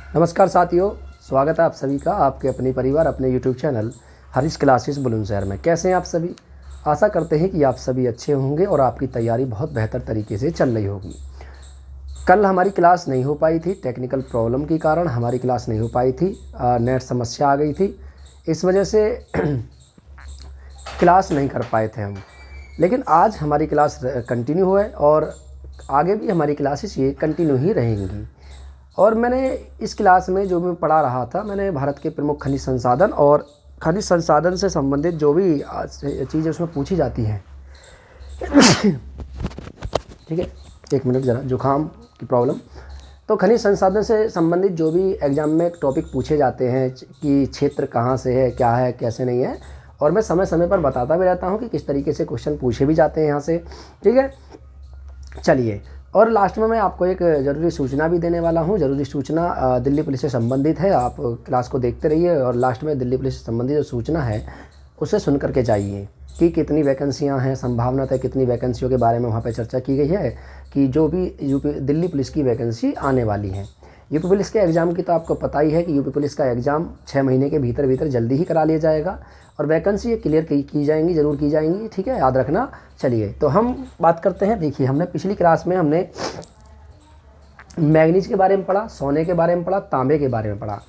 नमस्कार साथियों, स्वागत है आप सभी का आपके अपने परिवार अपने YouTube channel Harish classes Bulandshahr में। कैसे हैं आप सभी? आशा करते हैं कि आप सभी अच्छे होंगे और आपकी तैयारी बहुत बेहतर तरीके से चल रही होगी। कल हमारी क्लास नहीं हो पाई थी, टेक्निकल प्रॉब्लम के कारण हमारी क्लास नहीं हो पाई थी। नेट समस्या आ गई थी, इस वजह से क्लास नहीं कर पाए थे हम। लेकिन आज हमारी क्लास कंटिन्यू है और आगे भी हमारी क्लासेस ये कंटिन्यू ही रहेंगी। और मैंने इस क्लास में जो मैं पढ़ा रहा था, मैंने भारत के प्रमुख खनिज संसाधन और खनिज संसाधन से संबंधित जो भी चीज़ें उसमें पूछी जाती हैं ठीक है, एक मिनट ज़रा, जुकाम की प्रॉब्लम। तो खनिज संसाधन से संबंधित जो भी एग्ज़ाम में टॉपिक पूछे जाते हैं कि क्षेत्र कहाँ से है, क्या है, कैसे नहीं है, और मैं समय समय पर बताता भी रहता हूँ कि किस तरीके से क्वेश्चन पूछे भी जाते हैं यहाँ से। ठीक है, चलिए, और लास्ट में मैं आपको एक ज़रूरी सूचना भी देने वाला हूँ। ज़रूरी सूचना दिल्ली पुलिस से संबंधित है। आप क्लास को देखते रहिए और लास्ट में दिल्ली पुलिस से संबंधित जो सूचना है उसे सुन करके जाइए कि कितनी वैकेंसियाँ हैं, संभावना है कितनी वैकेंसियों के बारे में वहाँ पे चर्चा की गई है कि जो भी दिल्ली पुलिस की वैकेंसी आने वाली है। यूपी पुलिस के एग्ज़ाम की तो आपको पता ही है कि यूपी पुलिस का एग्ज़ाम 6 महीने के भीतर जल्दी ही करा लिया जाएगा और वैकेंसी क्लियर की जाएंगी, ज़रूर की जाएंगी। ठीक है, याद रखना। चलिए, तो हम बात करते हैं। देखिए, हमने पिछली क्लास में हमने मैग्नीज के बारे में पढ़ा, सोने के बारे में पढ़ा, तांबे के बारे में पढ़ा।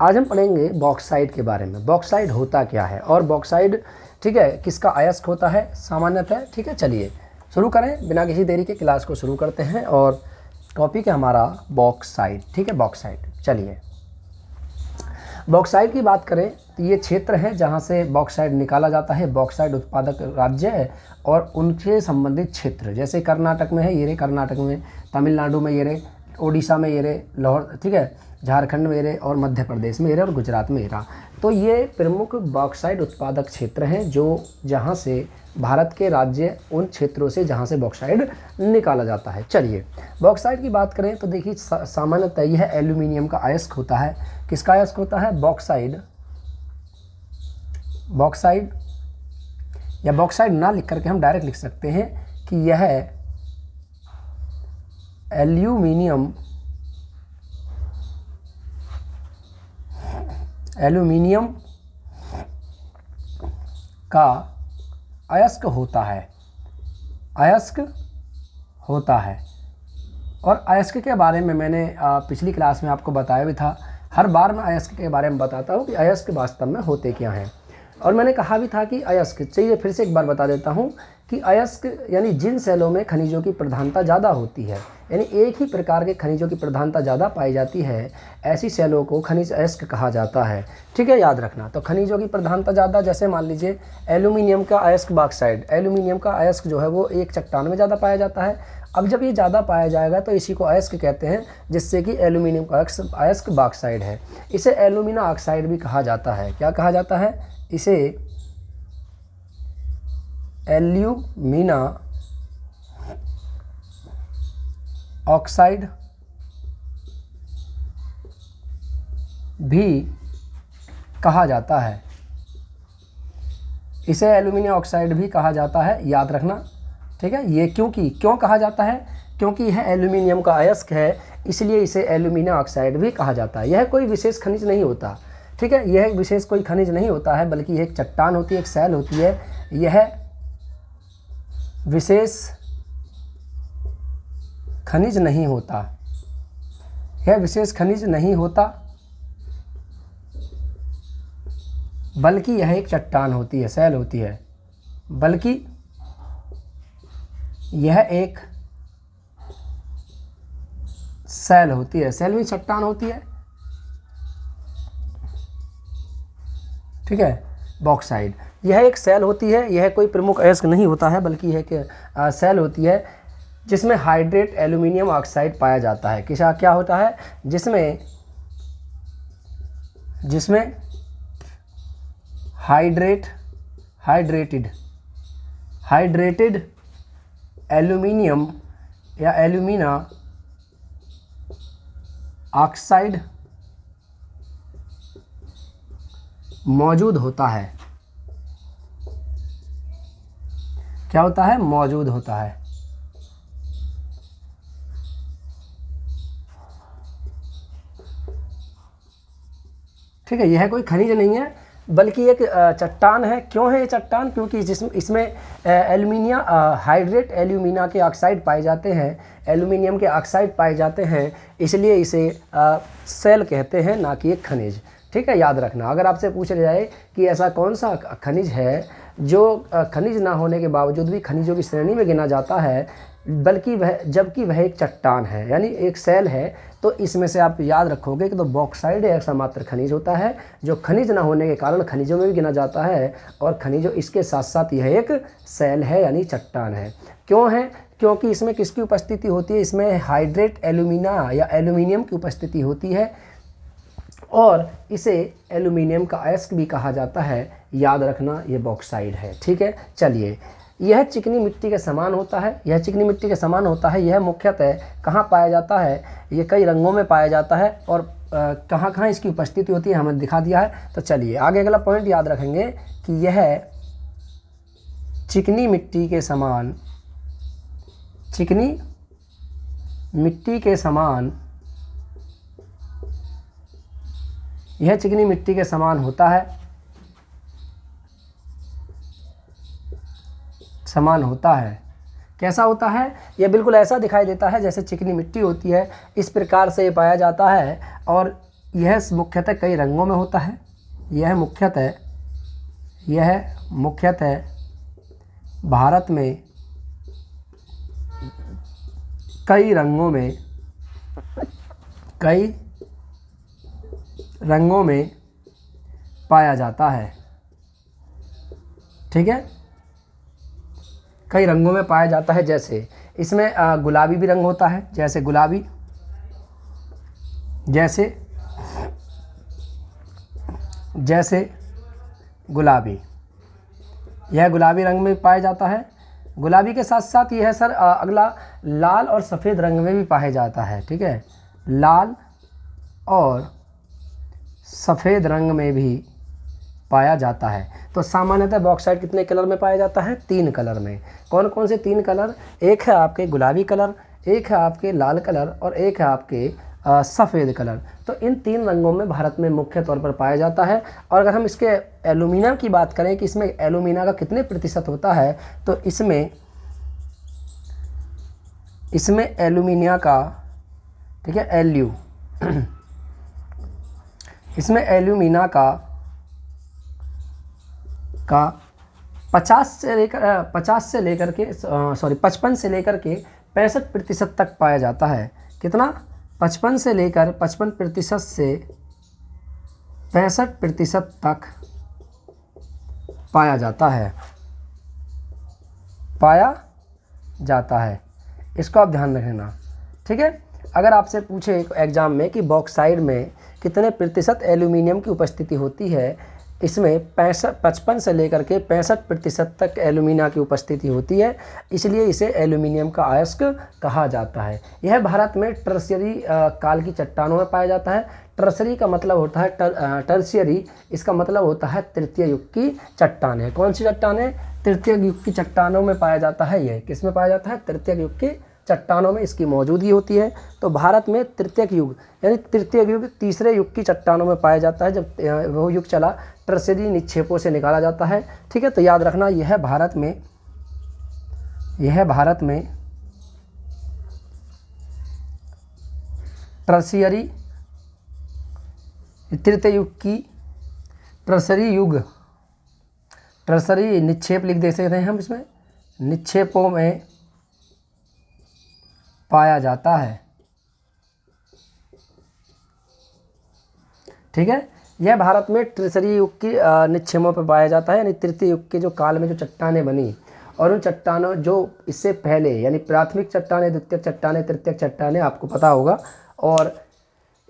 आज हम पढ़ेंगे बॉक्साइड के बारे में। बॉक्साइड होता क्या है और बॉक्साइड, ठीक है, किसका अयस्क होता है सामान्यतः। ठीक है, चलिए शुरू करें, बिना किसी देरी के क्लास को शुरू करते हैं। और टॉपिक है हमारा बॉक्साइड। ठीक है, बॉक्साइड। चलिए, बॉक्साइड की बात करें तो ये क्षेत्र है जहाँ से बॉक्साइड निकाला जाता है। बॉक्साइड उत्पादक राज्य है और उनसे संबंधित क्षेत्र, जैसे कर्नाटक में है, ये रहे कर्नाटक में, तमिलनाडु में ये रहे, ओडिशा में ये रहे, लाहौर, ठीक है, झारखंड में ये रहे, और मध्य प्रदेश में ये रहे, और गुजरात में ये रहा। तो ये प्रमुख बॉक्साइड उत्पादक क्षेत्र हैं जो जहाँ से भारत के राज्य, उन क्षेत्रों से जहाँ से बॉक्साइड निकाला जाता है। चलिए, बॉक्साइड की बात करें तो देखिए, सामान्यतः यह एल्यूमिनियम का अयस्क होता है। किसका अयस्क होता है? बॉक्साइड। बॉक्साइड या बॉक्साइड ना लिख करके हम डायरेक्ट लिख सकते हैं कि यह एल्यूमिनियम का अयस्क होता है। अयस्क होता है। और अयस्क के बारे में मैंने पिछली क्लास में आपको बताया भी था। हर बार मैं अयस्क के बारे में बताता हूँ कि अयस्क वास्तव में होते क्या हैं। और मैंने कहा भी था कि अयस्क, चलिए फिर से एक बार बता देता हूँ कि अयस्क यानी जिन सेलों में खनिजों की प्रधानता ज़्यादा होती है, यानी एक ही प्रकार के खनिजों की प्रधानता ज़्यादा पाई जाती है, ऐसी सेलों को खनिज अयस्क कहा जाता है। ठीक है, याद रखना। तो खनिजों की प्रधानता ज़्यादा, जैसे मान लीजिए एल्यूमिनियम का अयस्क बॉक्साइड, एल्यूमिनियम का अयस्क जो है वो एक चट्टान में ज़्यादा पाया जाता है। अब जब ये ज़्यादा पाया जाएगा तो इसी को अयस्क कहते हैं, जिससे कि एल्यूमिनियम का अयस्क बॉक्साइड है। इसे एल्यूमिना ऑक्साइड भी कहा जाता है। क्या कहा जाता है? इसे एल्यूमिना ऑक्साइड भी कहा जाता है। इसे एल्यूमिनियम ऑक्साइड भी कहा जाता है, याद रखना। ठीक है, ये क्यों कहा जाता है? क्योंकि यह एल्यूमिनियम का अयस्क है, इसलिए इसे एल्यूमिनियम ऑक्साइड भी कहा जाता है। यह कोई विशेष खनिज नहीं होता। ठीक है, यह विशेष कोई खनिज नहीं होता है, बल्कि एक चट्टान होती है, एक सेल होती है। यह विशेष खनिज नहीं होता। यह विशेष खनिज नहीं होता, बल्कि यह एक चट्टान होती है, सेल होती है। बल्कि यह एक सेल होती है। सेल में चट्टान होती है। ठीक है, बॉक्साइड यह एक सेल होती है। यह कोई प्रमुख अयस्क नहीं होता है, बल्कि यह एक सेल होती है जिसमें हाइड्रेट एल्यूमिनियम ऑक्साइड पाया जाता है। क्या होता है? जिसमें हाइड्रेटेड एल्यूमिनियम या एल्यूमिना ऑक्साइड मौजूद होता है। क्या होता है? मौजूद होता है। ठीक है, यह कोई खनिज नहीं है बल्कि एक चट्टान है। क्यों है ये चट्टान? क्योंकि इसमें एल्यूमिनिया हाइड्रेट एल्यूमिना के ऑक्साइड पाए जाते हैं, एल्यूमिनियम के ऑक्साइड पाए जाते हैं, इसलिए इसे सेल कहते हैं, ना कि एक खनिज। ठीक है, याद रखना। अगर आपसे पूछा जाए कि ऐसा कौन सा खनिज है जो खनिज ना होने के बावजूद भी खनिजों की श्रेणी में गिना जाता है, जबकि वह एक चट्टान है यानी एक सेल है, तो इसमें से आप याद रखोगे कि तो बॉक्साइड ऐसा मात्र खनिज होता है जो खनिज ना होने के कारण खनिजों में भी गिना जाता है, और खनिजों इसके साथ साथ यह एक सेल है यानी चट्टान है। क्यों है? क्योंकि इसमें किसकी उपस्थिति होती है? इसमें हाइड्रेट एल्यूमिना या एल्यूमिनियम की उपस्थिति होती है, और इसे एल्यूमिनियम का अयस्क भी कहा जाता है। याद रखना, ये बॉक्साइड है। ठीक है, चलिए, यह चिकनी मिट्टी के समान होता है, यह चिकनी मिट्टी के समान होता है। यह मुख्यतः कहाँ पाया जाता है? ये कई रंगों में पाया जाता है, और कहाँ कहाँ इसकी उपस्थिति होती है हमें दिखा दिया है। तो चलिए आगे अगला पॉइंट याद रखेंगे कि यह चिकनी मिट्टी के समान, चिकनी मिट्टी के समान, यह चिकनी मिट्टी के समान होता है, समान होता है। कैसा होता है? यह बिल्कुल ऐसा दिखाई देता है जैसे चिकनी मिट्टी होती है, इस प्रकार से ये पाया जाता है, और यह मुख्यतः कई रंगों में होता है। यह मुख्यतः भारत में कई रंगों में पाया जाता है। ठीक है, कई रंगों में पाया जाता है। जैसे इसमें गुलाबी भी रंग होता है, जैसे गुलाबी, जैसे गुलाबी, यह गुलाबी रंग में पाया जाता है। गुलाबी के साथ साथ यह सर अगला लाल और सफ़ेद रंग में भी पाया जाता है। ठीक है, लाल और सफ़ेद रंग में भी पाया जाता है। तो सामान्यतः बॉक्साइट कितने कलर में पाया जाता है? 3 कलर में। कौन कौन से 3 कलर? एक है आपके गुलाबी कलर, एक है आपके लाल कलर, और एक है आपके सफ़ेद कलर। तो इन 3 रंगों में भारत में मुख्य तौर पर पाया जाता है। और अगर हम इसके एल्यूमिना की बात करें कि इसमें एल्यूमिना का कितने प्रतिशत होता है, तो इसमें एल्यूमिना का, ठीक है, इसमें एल्यूमिना का 55 से लेकर के 65% तक पाया जाता है। कितना? 55% से 65% तक पाया जाता है। इसको आप ध्यान रखना। ठीक है, अगर आपसे पूछे एग्जाम में कि बॉक्साइड में कितने प्रतिशत एल्यूमिनियम की उपस्थिति होती है, इसमें 55 से लेकर के 65% तक एल्यूमिना की उपस्थिति होती है, इसलिए इसे एल्यूमिनियम का अयस्क कहा जाता है। यह भारत में टर्शियरी काल की चट्टानों में पाया जाता है। टर्शियरी का मतलब होता है टर्शियरी, इसका मतलब होता है तृतीय युग की चट्टानें। कौन सी चट्टानें? तृतीय युग की चट्टानों में पाया जाता है। यह किस में पाया जाता है? तृतीय युग की चट्टानों में इसकी मौजूदगी होती है। तो भारत में तृतीय युग यानी तृतीय युग तीसरे युग की चट्टानों में पाया जाता है, जब वो युग चला टर्शियरी निक्षेपों से निकाला जाता है। ठीक है, तो याद रखना, यह भारत में टर्शियरी तृतीय युग की टर्शियरी निक्षेप लिख दे सकते हैं हम, इसमें निक्षेपों में पाया जाता है। ठीक है, यह भारत में टर्शियरी युग की निक्षेपों पर पाया जाता है, यानी तृतीय युग के जो काल में जो चट्टानें बनी, और उन चट्टानों जो इससे पहले यानी प्राथमिक चट्टानें, द्वितीयक चट्टानें, तृतीयक चट्टानें, आपको पता होगा, और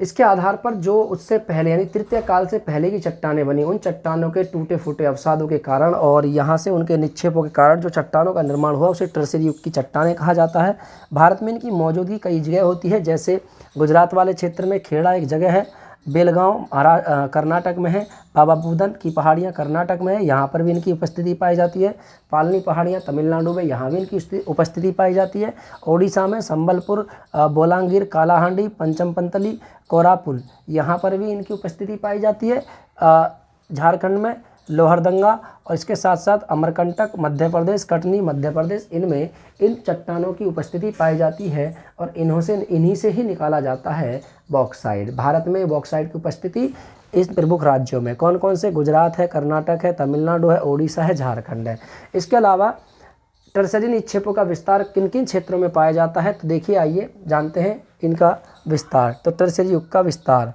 इसके आधार पर जो उससे पहले यानी तृतीय काल से पहले की चट्टानें बनी, उन चट्टानों के टूटे फूटे अवसादों के कारण और यहाँ से उनके निक्षेपों के कारण जो चट्टानों का निर्माण हुआ उसे टर्शियरी युग की चट्टानें कहा जाता है। भारत में इनकी मौजूदगी कई जगह होती है, जैसे गुजरात वाले क्षेत्र में खेड़ा एक जगह है, बेलगांव कर्नाटक में है। बाबा बुदन की पहाड़ियाँ कर्नाटक में है, यहाँ पर भी इनकी उपस्थिति पाई जाती है। पालनी पहाड़ियाँ तमिलनाडु में, यहाँ भी इनकी उपस्थिति पाई जाती है। ओडिशा में संबलपुर, बोलांगीर, कालाहांडी, पंचमपंतली, कोरापुल, यहाँ पर भी इनकी उपस्थिति पाई जाती है। झारखंड में लोहरदंगा और इसके साथ साथ अमरकंटक मध्य प्रदेश, कटनी मध्य प्रदेश, इनमें इन चट्टानों की उपस्थिति पाई जाती है और इन्हीं से ही निकाला जाता है बॉक्साइट। भारत में बॉक्साइट की उपस्थिति इस प्रमुख राज्यों में कौन कौन से? गुजरात है, कर्नाटक है, तमिलनाडु है, ओडिशा है, झारखंड है। इसके अलावा टर्सरी निक्षेपों का विस्तार किन किन क्षेत्रों में पाया जाता है? तो देखिए, आइए जानते हैं इनका विस्तार। तो टर्सरी युग का विस्तार,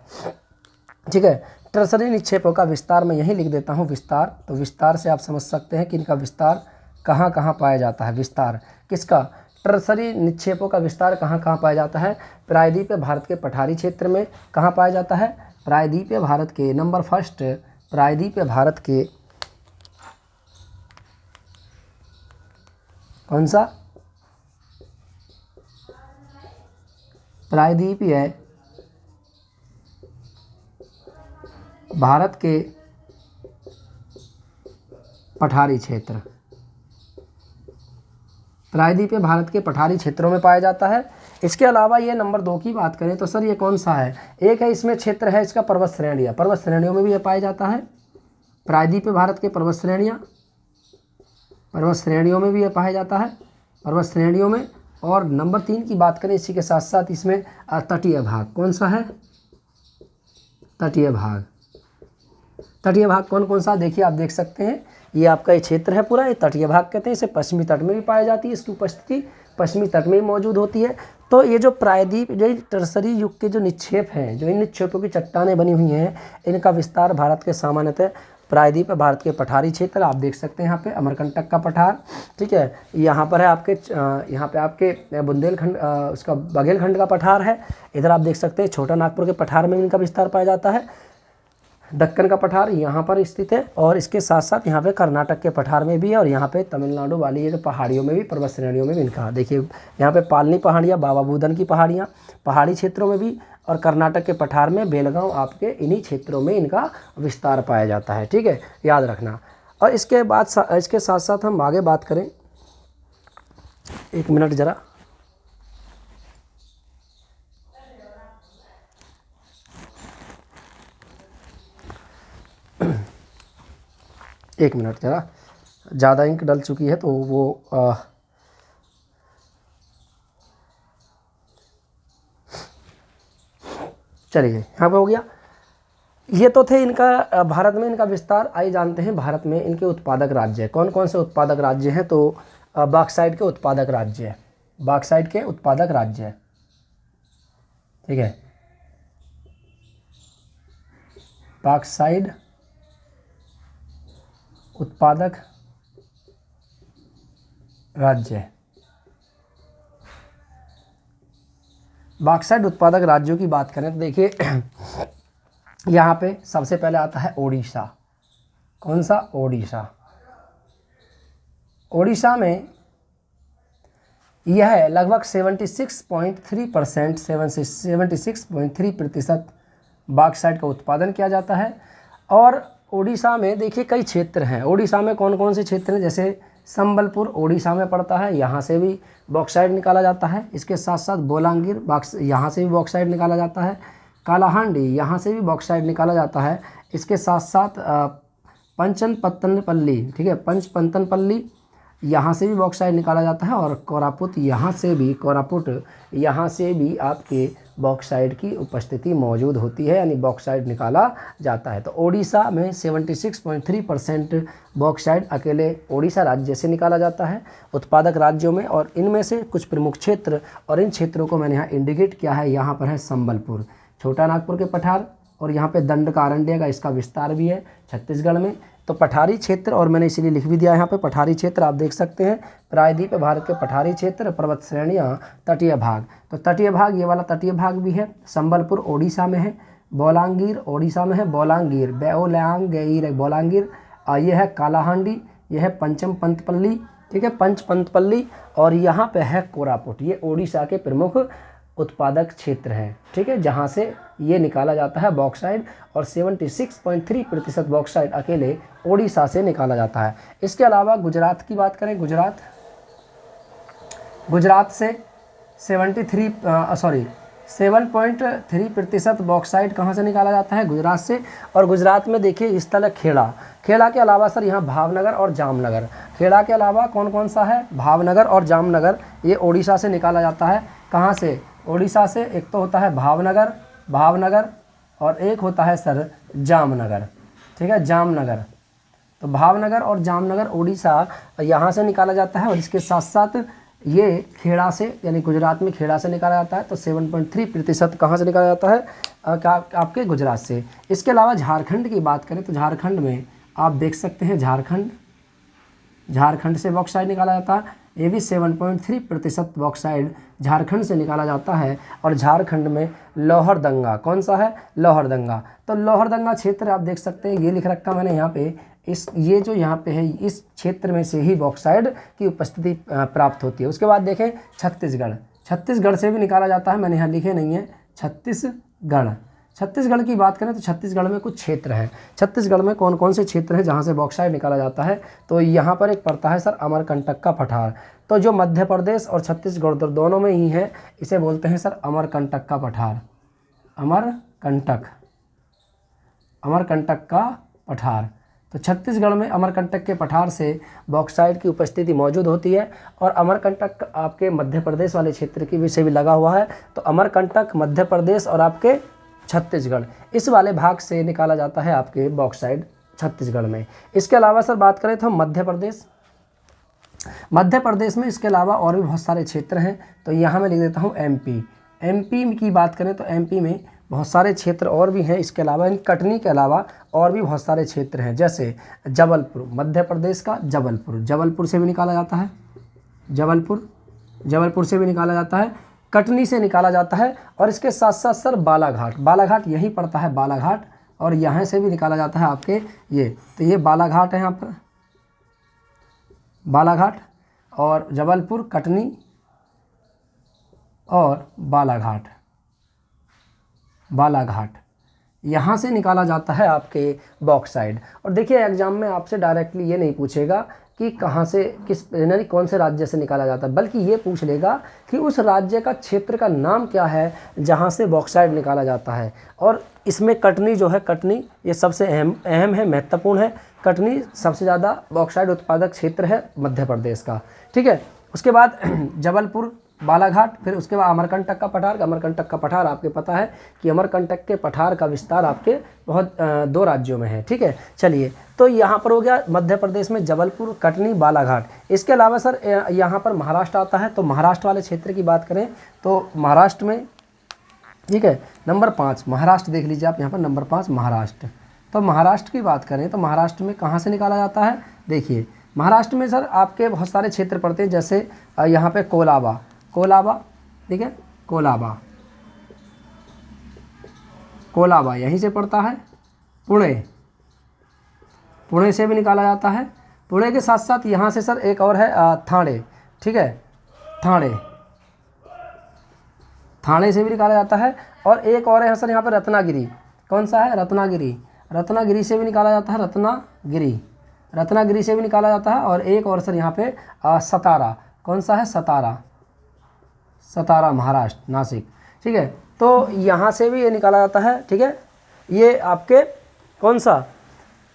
ठीक है। टर्सरी निक्षेपों का विस्तार मैं यहीं लिख देता हूँ, विस्तार। तो विस्तार से आप समझ सकते हैं कि इनका विस्तार कहाँ कहाँ पाया जाता है। विस्तार किसका? टर्सरी निक्षेपों का विस्तार कहाँ कहाँ पाया जाता है? प्रायद्वीपीय भारत के पठारी क्षेत्र में कहाँ पाया जाता है? प्रायद्वीपीय भारत के नंबर फर्स्ट, प्रायद्वीपीय भारत के कौन सा? प्रायद्वीपीय भारत के पठारी क्षेत्र, प्रायद्वीपीय भारत के पठारी क्षेत्रों में पाया जाता है। इसके अलावा ये नंबर 2 की बात करें तो सर ये कौन सा है? एक है इसमें क्षेत्र है इसका पर्वत श्रेणियाँ, पर्वत श्रेणियों में भी यह पाया जाता है। प्रायद्वीपीय भारत के पर्वत श्रेणियाँ, पर्वत श्रेणियों में भी यह पाया जाता है, पर्वत श्रेणियों में। और नंबर 3 की बात करें इसी के साथ साथ इसमें तटीय भाग, कौन सा है? तटीय भाग। तटीय भाग कौन कौन सा? देखिए, आप देख सकते हैं ये आपका ये क्षेत्र है पूरा, ये तटीय भाग कहते हैं। इसे पश्चिमी तट में भी पाई जाती है, इसकी उपस्थिति पश्चिमी तट में ही मौजूद होती है। तो ये जो प्रायद्वीप, जो टर्सरी युग के जो निक्षेप हैं, जो इन निक्षेपों की चट्टानें बनी हुई हैं, इनका विस्तार भारत के सामान्यतः प्रायद्वीप भारत के पठारी क्षेत्र, आप देख सकते हैं यहाँ पे अमरकंटक का पठार, ठीक है। यहाँ पर है आपके यहाँ पे आपके बुंदेलखंड, उसका बघेलखंड का पठार है। इधर आप देख सकते हैं छोटा नागपुर के पठार में इनका विस्तार पाया जाता है। दक्कन का पठार यहाँ पर स्थित है और इसके साथ साथ यहाँ पे कर्नाटक के पठार में भी है और यहाँ पे तमिलनाडु वाली ये जो पहाड़ियों में भी, पर्वत श्रेणियों में भी इनका, देखिए यहाँ पे पालनी पहाड़ियाँ, बाबा बुदन की पहाड़ियाँ पहाड़ी क्षेत्रों में भी, और कर्नाटक के पठार में बेलगांव, आपके इन्हीं क्षेत्रों में इनका विस्तार पाया जाता है, ठीक है, याद रखना। और इसके बाद इसके साथ साथ हम आगे बात करें, एक मिनट ज़रा, एक मिनट ज़रा, ज़्यादा इंक डल चुकी है तो वो चलिए यहाँ पे हो गया। ये तो थे इनका भारत में इनका विस्तार। आइए जानते हैं भारत में इनके उत्पादक राज्य कौन कौन से उत्पादक राज्य हैं। तो बॉक्साइट के उत्पादक राज्य है, बॉक्साइट के उत्पादक राज्य है, ठीक है, बॉक्साइट उत्पादक राज्य। बॉक्साइट उत्पादक राज्यों की बात करें तो देखिए यहाँ पे सबसे पहले आता है ओडिशा। कौन सा? ओडिशा। ओडिशा में यह लगभग 76.3%, 76.3% बॉक्साइट का उत्पादन किया जाता है। और ओडिशा में देखिए कई क्षेत्र हैं। ओडिशा में कौन कौन से क्षेत्र हैं? जैसे संबलपुर ओडिशा में पड़ता है, यहाँ से भी बॉक्साइट निकाला जाता है। इसके साथ साथ बोलांगीर, यहाँ से भी बॉक्साइट निकाला जाता है। कालाहांडी, यहाँ से भी बॉक्साइट निकाला जाता है। इसके साथ साथ पंचपतनपल्ली, ठीक है, पंचपतनपल्ली, यहाँ से भी बॉक्साइट निकाला जाता है। और कोरापुट, यहाँ से भी आपके बॉक्साइट की उपस्थिति मौजूद होती है, यानी बॉक्साइट निकाला जाता है। तो ओडिशा में 76.3% बॉक्साइट अकेले ओडिशा राज्य से निकाला जाता है उत्पादक राज्यों में। और इनमें से कुछ प्रमुख क्षेत्र, और इन क्षेत्रों को मैंने यहाँ इंडिकेट किया है। यहाँ पर है संबलपुर, छोटा नागपुर के पठार, और यहाँ पे दंडकारण्य का इसका विस्तार भी है छत्तीसगढ़ में। तो पठारी क्षेत्र, और मैंने इसीलिए लिख भी दिया यहाँ पे पठारी क्षेत्र, आप देख सकते हैं प्रायद्वीप भारत के पठारी क्षेत्र, पर्वत श्रेणियाँ, तटीय भाग। तो तटीय भाग, ये वाला तटीय भाग भी है। संबलपुर ओडिशा में है, बोलांगीर ओडिशा में है, बोलांगीर बोलांगीर, ये है कालाहांडी, यह है पंचमपंतपल्ली, ठीक है, पंचपंतपल्ली, और यहाँ पे है कोरापुट। ये ओडिशा के प्रमुख उत्पादक क्षेत्र है, ठीक है, जहाँ से ये निकाला जाता है बॉक्साइड, और 76.3% बॉक्साइड अकेले ओडिशा से निकाला जाता है। इसके अलावा गुजरात की बात करें, गुजरात से 7.3% बॉक्साइड कहाँ से निकाला जाता है, गुजरात से। और गुजरात में देखिए स्थल है खेड़ा के अलावा सर यहाँ भावनगर और जामनगर, खेड़ा के अलावा कौन कौन सा है, भावनगर और जामनगर, ये ओडिशा से निकाला जाता है। कहाँ से, ओडिशा से। एक तो होता है भावनगर और एक होता है सर जामनगर, ठीक है, जामनगर। तो भावनगर और जामनगर ओडिशा यहाँ से निकाला जाता है, और इसके साथ साथ ये खेड़ा से, यानी गुजरात में खेड़ा से निकाला जाता है। तो 7.3% कहाँ से निकाला जाता है, आपके गुजरात से। इसके अलावा झारखंड की बात करें तो झारखंड में आप देख सकते हैं, झारखंड से बॉक्साइड निकाला जाता है, ये भी 7.3% बॉक्साइड झारखंड से निकाला जाता है। और झारखंड में लोहरदंगा, कौन सा है, लोहरदंगा। तो लोहरदंगा क्षेत्र आप देख सकते हैं, ये लिख रखा मैंने यहाँ पे, ये जो यहाँ पे है, इस क्षेत्र में से ही बॉक्साइड की उपस्थिति प्राप्त होती है। उसके बाद देखें छत्तीसगढ़ से भी निकाला जाता है, मैंने यहाँ लिखे नहीं है, छत्तीसगढ़ की बात करें तो छत्तीसगढ़ में कुछ क्षेत्र हैं। छत्तीसगढ़ में कौन कौन से क्षेत्र हैं जहाँ से बॉक्साइड निकाला जाता है, तो यहाँ पर एक पड़ता है सर अमरकंटक का पठार। तो जो मध्य प्रदेश और छत्तीसगढ़ दोनों में ही है, इसे बोलते हैं सर अमरकंटक का पठार, अमरकंटक का पठार। तो छत्तीसगढ़ में अमरकंटक के पठार से बॉक्साइड की उपस्थिति मौजूद होती है। और अमरकंटक आपके मध्य प्रदेश वाले क्षेत्र की से भी लगा हुआ है। तो अमरकंटक मध्य प्रदेश और आपके छत्तीसगढ़, इस वाले भाग से निकाला जाता है आपके बॉक्साइड छत्तीसगढ़ में। इसके अलावा सर बात करें तो मध्य प्रदेश में इसके अलावा और भी बहुत सारे क्षेत्र हैं। तो यहाँ मैं लिख देता हूँ एमपी की बात करें तो एमपी में बहुत सारे क्षेत्र और भी हैं। इसके अलावा इन कटनी के अलावा और भी बहुत सारे क्षेत्र हैं, जैसे जबलपुर, मध्य प्रदेश का जबलपुर से भी निकाला जाता है, जबलपुर से भी निकाला जाता है, कटनी से निकाला जाता है। और इसके साथ साथ सर बालाघाट यहीं पड़ता है, बालाघाट, और यहाँ से भी निकाला जाता है आपके ये। तो ये बालाघाट है यहाँ पर, बालाघाट और जबलपुर, कटनी और बालाघाट यहाँ से निकाला जाता है आपके बॉक्साइड। और देखिए एग्जाम में आपसे डायरेक्टली ये नहीं पूछेगा कि कहाँ से, किस यानी कौन से राज्य से निकाला जाता है, बल्कि ये पूछ लेगा कि उस राज्य का क्षेत्र का नाम क्या है जहाँ से बॉक्साइड निकाला जाता है। और इसमें कटनी जो है, कटनी ये सबसे अहम है, महत्वपूर्ण है। कटनी सबसे ज़्यादा बॉक्साइड उत्पादक क्षेत्र है मध्य प्रदेश का, ठीक है। उसके बाद जबलपुर, बालाघाट, फिर उसके बाद अमरकंटक का पठार आपके पता है कि अमरकंटक के पठार का विस्तार आपके बहुत 2 राज्यों में है, ठीक है। चलिए, तो यहाँ पर हो गया मध्य प्रदेश में जबलपुर, कटनी, बालाघाट। इसके अलावा सर यहाँ पर महाराष्ट्र आता है। तो महाराष्ट्र वाले क्षेत्र की बात करें तो महाराष्ट्र में, ठीक है, नंबर 5 महाराष्ट्र देख लीजिए आप यहाँ पर, नंबर 5 महाराष्ट्र। तो महाराष्ट्र की बात करें तो महाराष्ट्र में कहाँ से निकाला जाता है, देखिए महाराष्ट्र में सर आपके बहुत सारे क्षेत्र पड़ते हैं, जैसे यहाँ पे कोलाबा, ठीक है, कोलाबा यहीं से पड़ता है। पुणे से भी निकाला जाता है। पुणे के साथ साथ यहाँ से सर एक और है थाने, ठीक है, थाने से भी निकाला जाता है। और एक और है सर यहाँ पर रत्नागिरी, कौन सा है, रत्नागिरी से भी निकाला जाता है, रत्नागिरी से भी निकाला जाता है। और एक और सर यहाँ पे सतारा, कौन सा है, सतारा महाराष्ट्र, नासिक, ठीक है। तो यहाँ से भी ये निकाला जाता है, ठीक है। ये आपके कौन सा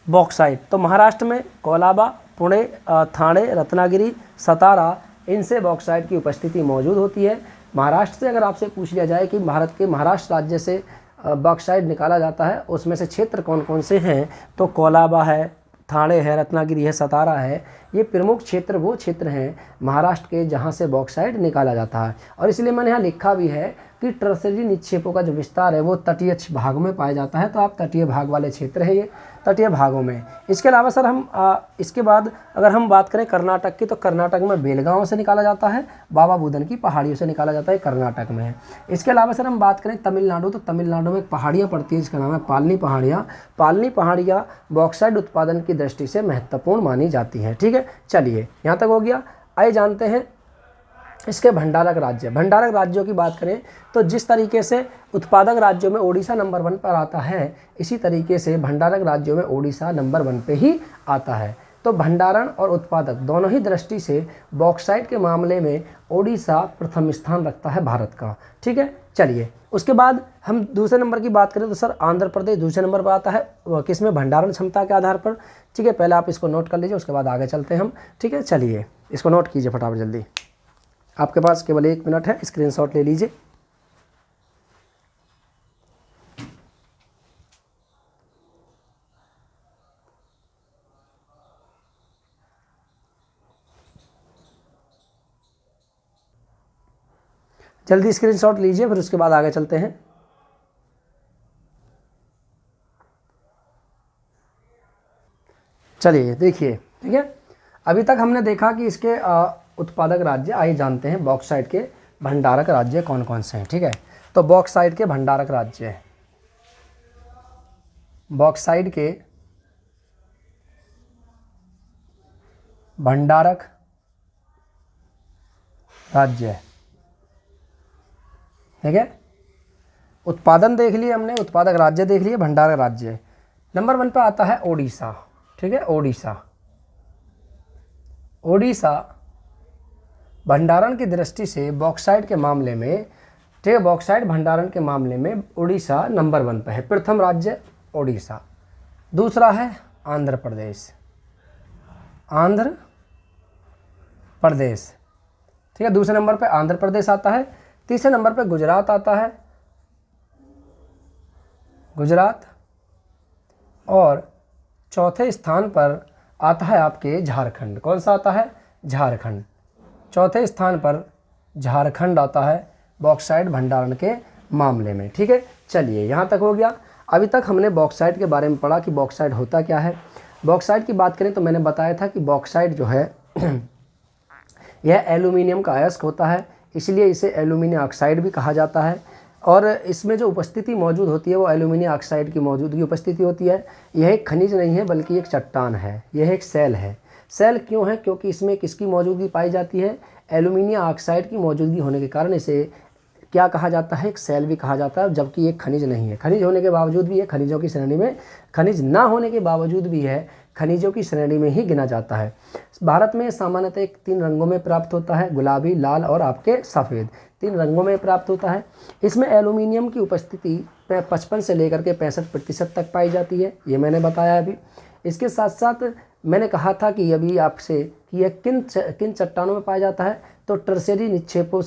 बॉक्साइड, तो महाराष्ट्र में कोलाबा, पुणे, थाने, रत्नागिरी, सतारा, इनसे बॉक्साइड की उपस्थिति मौजूद होती है। महाराष्ट्र से अगर आपसे पूछ लिया जाए कि भारत के महाराष्ट्र राज्य से बॉक्साइड निकाला जाता है, उसमें से क्षेत्र कौन कौन से हैं, तो कोलाबा है, थाने है, रत्नागिरी है, सतारा है। ये प्रमुख क्षेत्र वो क्षेत्र हैं महाराष्ट्र के जहाँ से बॉक्साइड निकाला जाता है। और इसलिए मैंने यहाँ लिखा भी है कि टर्सरी निक्षेपों का जो विस्तार है वो तटीय भाग में पाया जाता है। तो आप तटीय भाग वाले क्षेत्र है ये, तटीय भागों में। इसके अलावा सर हम इसके बाद अगर हम बात करें कर्नाटक की, तो कर्नाटक में बेलगांव से निकाला जाता है, बाबा बुदन की पहाड़ियों से निकाला जाता है, कर्नाटक में। इसके अलावा सर हम बात करें तमिलनाडु, तो तमिलनाडु में पहाड़ियाँ पड़ती है, इसका नाम है पालनी पहाड़ियाँ बॉक्साइड उत्पादन की दृष्टि से महत्वपूर्ण मानी जाती हैं, ठीक है। चलिए यहाँ तक हो गया। आइए जानते हैं इसके भंडारक राज्य, भंडारक राज्यों की बात करें तो जिस तरीके से उत्पादक राज्यों में ओडिशा नंबर 1 पर आता है, इसी तरीके से भंडारक राज्यों में ओडिशा नंबर 1 पे ही आता है। तो भंडारण और उत्पादक दोनों ही दृष्टि से बॉक्साइट के मामले में ओडिशा प्रथम स्थान रखता है भारत का। ठीक है, चलिए उसके बाद हम दूसरे नंबर की बात करें तो सर आंध्र प्रदेश दूसरे नंबर पर आता है, किस में, भंडारण क्षमता के आधार पर। ठीक है, पहले आप इसको नोट कर लीजिए, उसके बाद आगे चलते हैं हम। ठीक है, चलिए इसको नोट कीजिए फटाफट जल्दी, आपके पास केवल 1 मिनट है, स्क्रीनशॉट ले लीजिए। जल्दी स्क्रीनशॉट लीजिए, फिर उसके बाद आगे चलते हैं। चलिए देखिए, ठीक है, अभी तक हमने देखा कि इसके उत्पादक राज्य, आइए जानते हैं बॉक्साइट के भंडारक राज्य कौन कौन से हैं। ठीक है, तो बॉक्साइट के भंडारक राज्य, बॉक्साइट के भंडारक राज्य, ठीक है, उत्पादन देख लिए हमने, उत्पादक राज्य देख लिए, भंडारक राज्य। नंबर 1 पर आता है ओडिशा। ठीक है, ओडिशा, ओडिशा भंडारण की दृष्टि से बॉक्साइट के मामले में, ठीक है, बॉक्साइट भंडारण के मामले में ओडिशा नंबर 1 पर है, प्रथम राज्य ओडिशा। दूसरा है आंध्र प्रदेश, आंध्र प्रदेश, ठीक है, दूसरे नंबर पर आंध्र प्रदेश आता है। तीसरे नंबर पर गुजरात आता है, गुजरात, और चौथे स्थान पर आता है आपके झारखंड। कौन सा आता है? झारखंड। चौथे स्थान पर झारखंड आता है बॉक्साइट भंडारण के मामले में। ठीक है, चलिए यहाँ तक हो गया। अभी तक हमने बॉक्साइट के बारे में पढ़ा कि बॉक्साइट होता क्या है। बॉक्साइट की बात करें तो मैंने बताया था कि बॉक्साइट जो है यह एल्यूमिनियम का अयस्क होता है, इसलिए इसे एल्यूमिनियम ऑक्साइड भी कहा जाता है। और इसमें जो उपस्थिति मौजूद होती है वो एल्यूमिनियम ऑक्साइड की मौजूदगी उपस्थिति होती है। यह एक खनिज नहीं है बल्कि एक चट्टान है, यह एक सेल है। सेल क्यों है? क्योंकि इसमें किसकी मौजूदगी पाई जाती है? एल्यूमिनियम ऑक्साइड की मौजूदगी होने के कारण इसे क्या कहा जाता है? एक सेल भी कहा जाता है, जबकि एक खनिज नहीं है। खनिज होने के बावजूद भी ये खनिजों की श्रेणी में, खनिज ना होने के बावजूद भी है खनिजों की श्रेणी में ही गिना जाता है। भारत में सामान्यतः 3 रंगों में प्राप्त होता है, गुलाबी, लाल और आपके सफ़ेद, 3 रंगों में प्राप्त होता है। इसमें एल्यूमिनियम की उपस्थिति 55 से लेकर के 65% तक पाई जाती है, ये मैंने बताया अभी। इसके साथ साथ मैंने कहा था कि अभी आपसे कि यह किन चट्टानों में पाया जाता है, तो टर्सरी निक्षेपों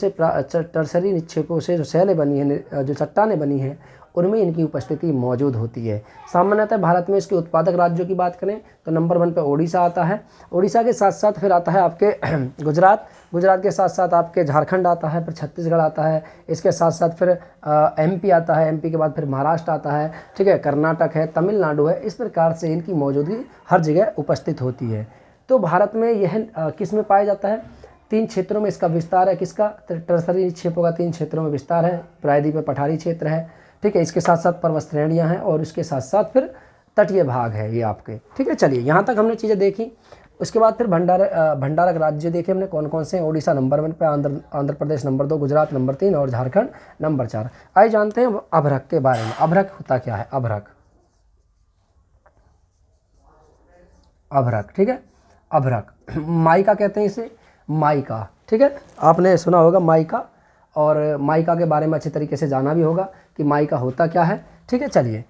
से जो सेलें बनी हैं, जो चट्टानें बनी हैं, उनमें इनकी उपस्थिति मौजूद होती है। सामान्यतः भारत में इसके उत्पादक राज्यों की बात करें तो नंबर 1 पे ओडिशा आता है। ओडिशा के साथ साथ फिर आता है आपके गुजरात, गुजरात के साथ साथ आपके झारखंड आता है, फिर छत्तीसगढ़ आता है, इसके साथ साथ फिर एमपी आता है, एमपी के बाद फिर महाराष्ट्र आता है, ठीक है, कर्नाटक है, तमिलनाडु है। इस प्रकार से इनकी मौजूदगी हर जगह उपस्थित होती है। तो भारत में यह किस में पाया जाता है? 3 क्षेत्रों में इसका विस्तार है। किसका? टर्सरी निक्षेपों का 3 क्षेत्रों में विस्तार है। प्रायद्वीप पठारी क्षेत्र है, ठीक है, इसके साथ साथ पर्वत श्रेणियाँ हैं और इसके साथ साथ फिर तटीय भाग है ये आपके। ठीक है, चलिए यहाँ तक हमने चीज़ें देखी। उसके बाद फिर भंडारक राज्य देखे हमने कौन कौन से हैं। ओडिशा नंबर 1 पे, आंध्र प्रदेश नंबर 2, गुजरात नंबर 3 और झारखंड नंबर 4। आइए जानते हैं अभ्रक के बारे में। अभ्रक होता क्या है? अभ्रक, अभ्रक, ठीक है, अभ्रक माइका कहते हैं इसे, माइका। ठीक है, आपने सुना होगा माइका, और माइका के बारे में अच्छे तरीके से जाना भी होगा कि माइका होता क्या है। ठीक है, चलिए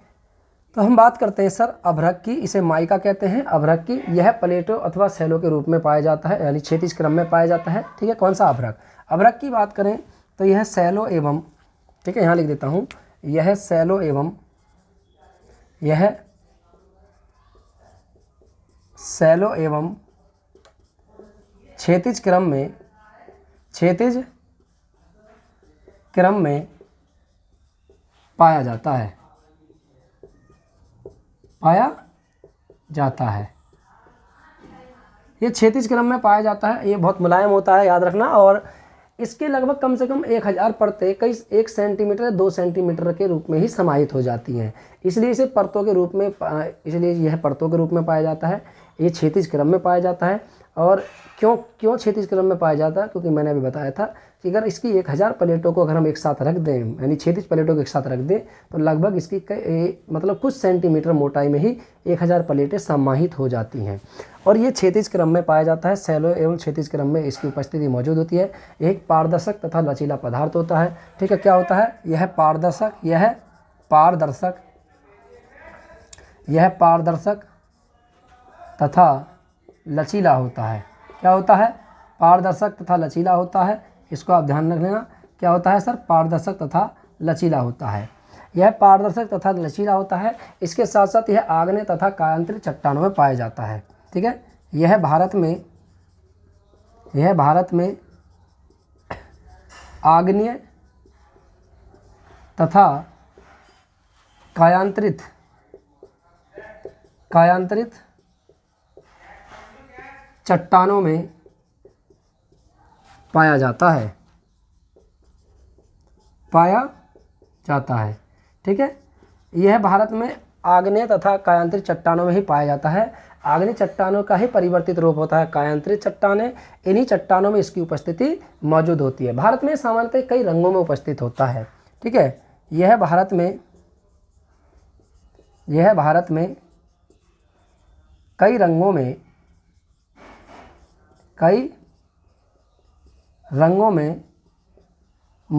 तो हम बात करते हैं सर अभ्रक की। इसे माइका कहते हैं अभ्रक की। यह प्लेटों अथवा सेलों के रूप में पाया जाता है, यानी क्षैतिज क्रम में पाया जाता है। ठीक है, कौन सा अभ्रक? अभ्रक की बात करें तो यह सेलो एवं, ठीक है, यहाँ लिख देता हूँ, यह सेलो एवं, यह सेलो एवं क्षैतिज क्रम में, क्षैतिज क्रम में पाया जाता है, पाया जाता है। ये क्षैतिज क्रम में पाया जाता है। ये बहुत मुलायम होता है, याद रखना। और इसके लगभग कम से कम 1000 परतें कई 1 सेंटीमीटर या 2 सेंटीमीटर के रूप में ही समाहित हो जाती हैं, इसलिए इसे परतों के रूप में, इसलिए यह परतों के रूप में पाया जाता है। ये क्षैतिज क्रम में पाया जाता है और क्यों क्यों क्षैतिज क्रम में पाया जाता है, क्योंकि मैंने अभी बताया था कि अगर इसकी 1000 प्लेटों को अगर हम एक साथ रख दें, यानी क्षैतिज प्लेटों को एक साथ रख दें, तो लगभग इसकी मतलब कुछ सेंटीमीटर मोटाई में ही 1000 प्लेटें समाहित हो जाती हैं। और ये क्षैतिज क्रम में पाया जाता है। शैलो एवं क्षैतिज क्रम में इसकी उपस्थिति मौजूद होती है। एक पारदर्शक तथा लचीला पदार्थ होता है। ठीक है, क्या होता है? यह पारदर्शक, यह पारदर्शक तथा लचीला होता है। क्या होता है? पारदर्शक तथा लचीला होता है। इसको आप ध्यान रख लेना। क्या होता है सर? पारदर्शक तथा लचीला होता है। यह पारदर्शक तथा लचीला होता है। इसके साथ साथ यह आग्नेय तथा कायांतरित चट्टानों में पाया जाता है। ठीक है, यह भारत में आग्नेय तथा कायांतरित चट्टानों में पाया जाता है। ठीक है, यह भारत में आग्नेय तथा कायांतरित चट्टानों में ही पाया जाता है। आग्नेय चट्टानों का ही परिवर्तित रूप होता है कायांतरित चट्टानें। इन्हीं चट्टानों में इसकी उपस्थिति मौजूद होती है। भारत में सामान्यतः कई रंगों में उपस्थित होता है। ठीक है, यह भारत में कई रंगों में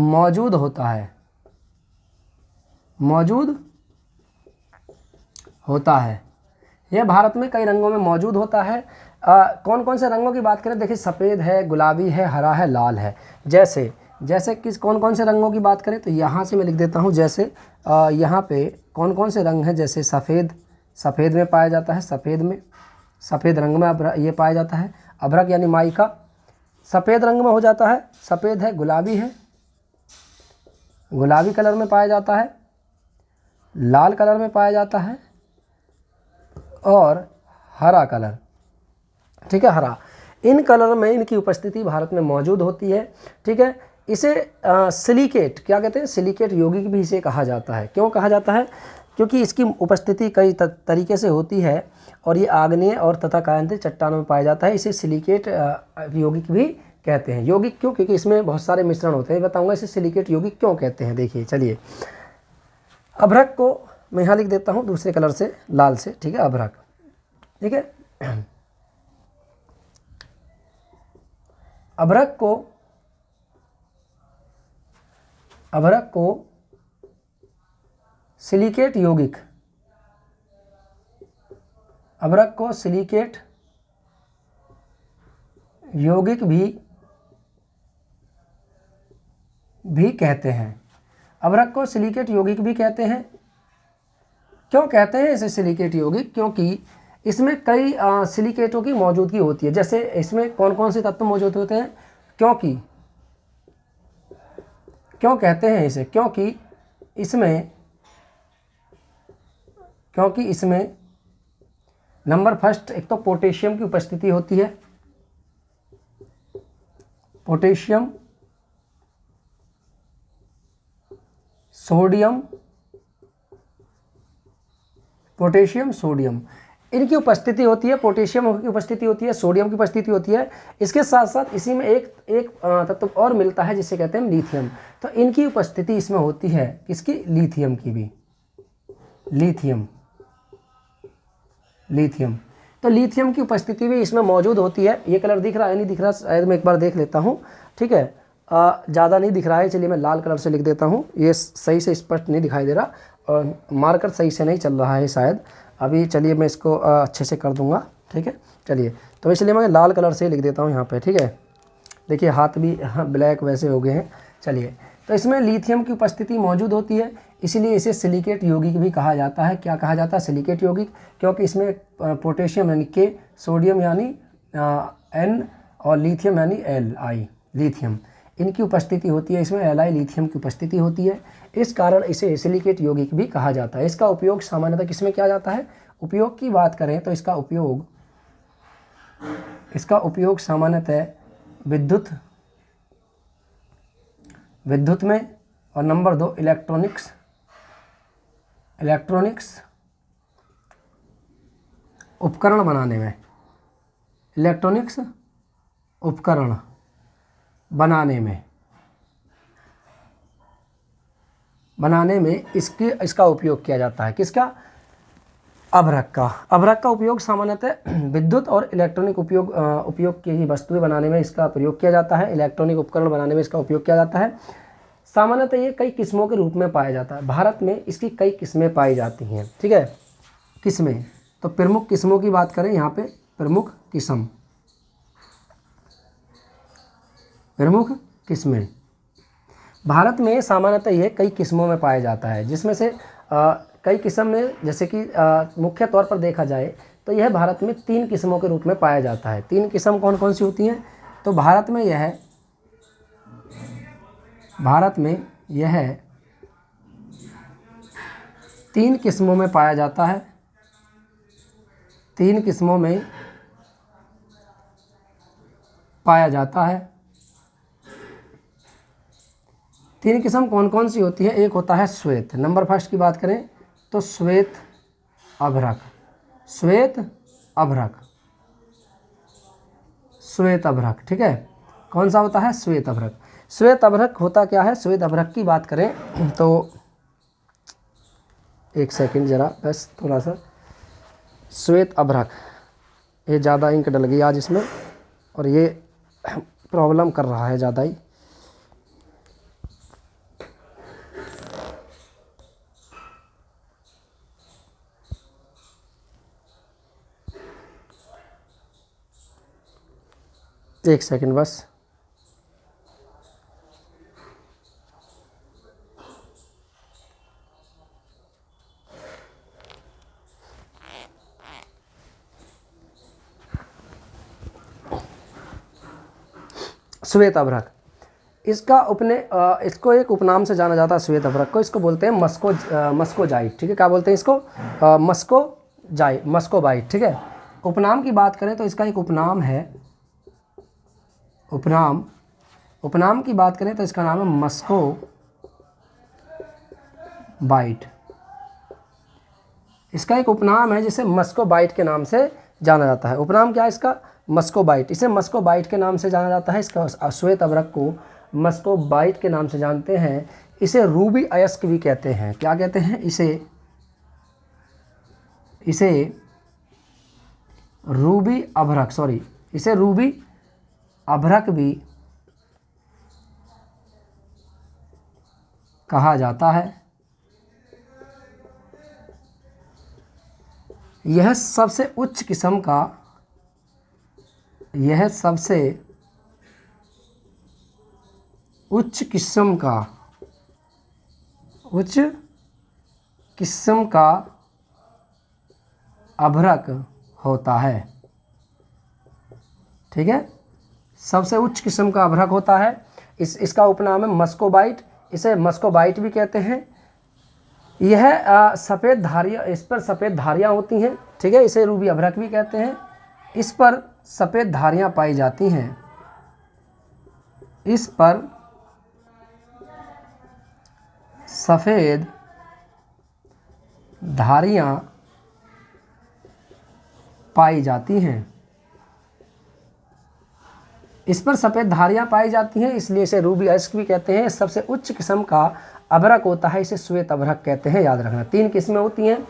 मौजूद होता है। यह भारत में कई रंगों में मौजूद होता है। कौन कौन से रंगों की बात करें? देखिए, सफ़ेद है, गुलाबी है, हरा है, लाल है। जैसे किस कौन कौन से रंगों की बात करें तो यहाँ से मैं लिख देता हूँ। जैसे यहाँ पे कौन कौन से रंग हैं? जैसे सफ़ेद में पाया जाता है। सफ़ेद रंग में ये पाया जाता है। अभ्रक यानी माइका सफ़ेद रंग में हो जाता है। सफ़ेद है, गुलाबी कलर में पाया जाता है, लाल कलर में पाया जाता है और हरा कलर। ठीक है, हरा। इन कलर में इनकी उपस्थिति भारत में मौजूद होती है। ठीक है, इसे सिलिकेट क्या कहते हैं? सिलिकेट यौगिक भी इसे कहा जाता है। क्यों कहा जाता है? क्योंकि इसकी उपस्थिति कई तरीके से होती है और ये आग्नेय और तथा कायांतरित चट्टानों में पाया जाता है। इसे सिलिकेट यौगिक भी कहते हैं। यौगिक क्यों? क्योंकि इसमें बहुत सारे मिश्रण होते हैं। बताऊंगा इसे सिलिकेट यौगिक क्यों कहते हैं। देखिए, चलिए, अभ्रक को मैं यहाँ लिख देता हूँ दूसरे कलर से, लाल से। ठीक है, अभ्रक। ठीक है, अभ्रक को सिलिकेट यौगिक भी कहते हैं। अभ्रक को सिलिकेट यौगिक भी कहते हैं। क्यों कहते हैं इसे सिलिकेट यौगिक? क्योंकि इसमें कई सिलिकेटों की मौजूदगी होती है। जैसे इसमें कौन कौन से तत्व मौजूद होते हैं? क्यों कहते हैं इसे? क्योंकि इसमें नंबर फर्स्ट एक तो पोटेशियम की उपस्थिति होती है। पोटेशियम, सोडियम इनकी उपस्थिति होती है। पोटेशियम की उपस्थिति होती है, सोडियम की उपस्थिति होती है। इसके साथ साथ इसी में एक तत्व और मिलता है जिसे कहते हैं लिथियम। तो इनकी उपस्थिति इसमें होती है। किसकी? लिथियम की भी। लिथियम तो लिथियम की उपस्थिति भी इसमें मौजूद होती है। ये कलर दिख रहा है, नहीं दिख रहा? शायद मैं एक बार देख लेता हूँ। ठीक है, ज़्यादा नहीं दिख रहा है। चलिए मैं लाल कलर से लिख देता हूँ। ये सही से स्पष्ट नहीं दिखाई दे रहा और मार्कर सही से नहीं चल रहा है शायद। अभी चलिए मैं इसको अच्छे से कर दूंगा। ठीक है, चलिए, तो इसलिए मैं लाल कलर से लिख देता हूँ यहाँ पे। ठीक है, देखिए हाथ भी ब्लैक वैसे हो गए हैं। चलिए, तो इसमें लिथियम की उपस्थिति मौजूद होती है, इसीलिए इसे सिलिकेट यौगिक भी कहा जाता है। क्या कहा जाता है? सिलिकेट यौगिक। क्योंकि इसमें पोटेशियम यानी के, सोडियम यानी N और लिथियम यानी Li, लिथियम, इनकी उपस्थिति होती है। इसमें Li लिथियम की उपस्थिति होती है। इस कारण इसे सिलिकेट यौगिक भी कहा जाता है। इसका उपयोग सामान्यतः किसमें किया जाता है? उपयोग की बात करें तो इसका उपयोग सामान्यतः विद्युत में और नंबर 2 इलेक्ट्रॉनिक्स उपकरण बनाने में, इलेक्ट्रॉनिक्स उपकरण बनाने में इसका उपयोग किया जाता है। किसका? अभ्रक का। अभ्रक का उपयोग सामान्यतः विद्युत और इलेक्ट्रॉनिक उपयोग की वस्तुएं बनाने में इसका प्रयोग किया जाता है। इलेक्ट्रॉनिक उपकरण बनाने में इसका उपयोग किया जाता है। सामान्यतः ये कई किस्मों के रूप में पाया जाता है। भारत में इसकी कई किस्में पाई जाती हैं। ठीक है, किस्में, तो प्रमुख किस्मों की बात करें यहाँ पे, प्रमुख किस्में भारत में सामान्यतः ये कई किस्मों में पाया जाता है, जिसमें से कई किस्म में, जैसे कि मुख्य तौर पर देखा जाए तो यह भारत में 3 किस्मों के रूप में पाया जाता है। 3 किस्म कौन कौन सी होती हैं? तो भारत में यह 3 किस्मों में पाया जाता है। 3 किस्मों में पाया जाता है। 3 किस्म कौन कौन सी होती है? एक होता है श्वेत। नंबर फर्स्ट की बात करें तो श्वेत अभ्रक। ठीक है, कौन सा होता है? श्वेत अभ्रक। श्वेत अभ्रक होता क्या है? श्वेत अभ्रक की बात करें तो एक सेकंड ज़रा, बस थोड़ा सा। श्वेत अभ्रक, ये ज़्यादा इंक डल गई आज इसमें और ये प्रॉब्लम कर रहा है ज़्यादा ही। एक सेकंड बस। श्वेत अभ्रक, इसको एक उपनाम से जाना जाता है। श्वेत अभ्रक को इसको बोलते हैं मस्कोजाइट। ठीक है, क्या बोलते हैं इसको? मस्कोबाइट। ठीक है, उपनाम की बात करें तो इसका एक उपनाम है। उपनाम की बात करें तो इसका नाम है मस्कोबाइट। इसका एक उपनाम है जिसे मस्कोबाइट के नाम से जाना जाता है। उपनाम क्या है इसका? मस्कोबाइट। इसे मस्कोबाइट के नाम से जाना जाता है। इसका श्वेत अभ्रक को मस्कोबाइट के नाम से जानते हैं। इसे रूबी अयस्क भी कहते हैं। क्या कहते हैं? इसे रूबी अभ्रक भी कहा जाता है। यह सबसे उच्च किस्म का अभ्रक होता है। ठीक है, सबसे उच्च किस्म का अभ्रक होता है। इसका उपनाम है मस्कोबाइट। इसे मस्कोबाइट भी कहते हैं। यह सफ़ेद धारियाँ, इस पर सफ़ेद धारियाँ होती हैं। ठीक है, इसे रूबी अभ्रक भी कहते हैं। इस पर सफ़ेद धारियाँ पाई जाती हैं। इस पर सफ़ेद धारियाँ पाई जाती हैं। इसलिए इसे रूबी अयस्क भी कहते हैं। सबसे उच्च किस्म का अभ्रक होता है, इसे श्वेत अभ्रक कहते हैं। याद रखना, 3 किस्में होती हैं।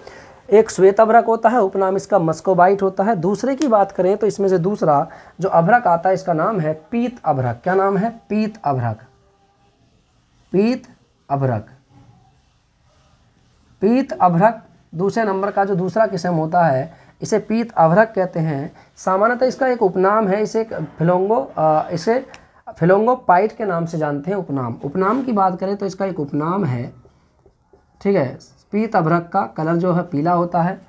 एक श्वेत अभ्रक होता है, उपनाम इसका मस्कोबाइट होता है। दूसरे की बात करें तो इसमें से दूसरा जो अभ्रक आता है इसका नाम है पीत अभ्रक। क्या नाम है? पीत अभ्रक। दूसरे नंबर का जो दूसरा किस्म होता है इसे पीत अभ्रक कहते हैं। सामान्यतः इसका एक उपनाम है। इसे फिलोंगोपाइट के नाम से जानते हैं। उपनाम की बात करें तो इसका एक उपनाम है। ठीक है, पीत अभ्रक का कलर जो है पीला होता है।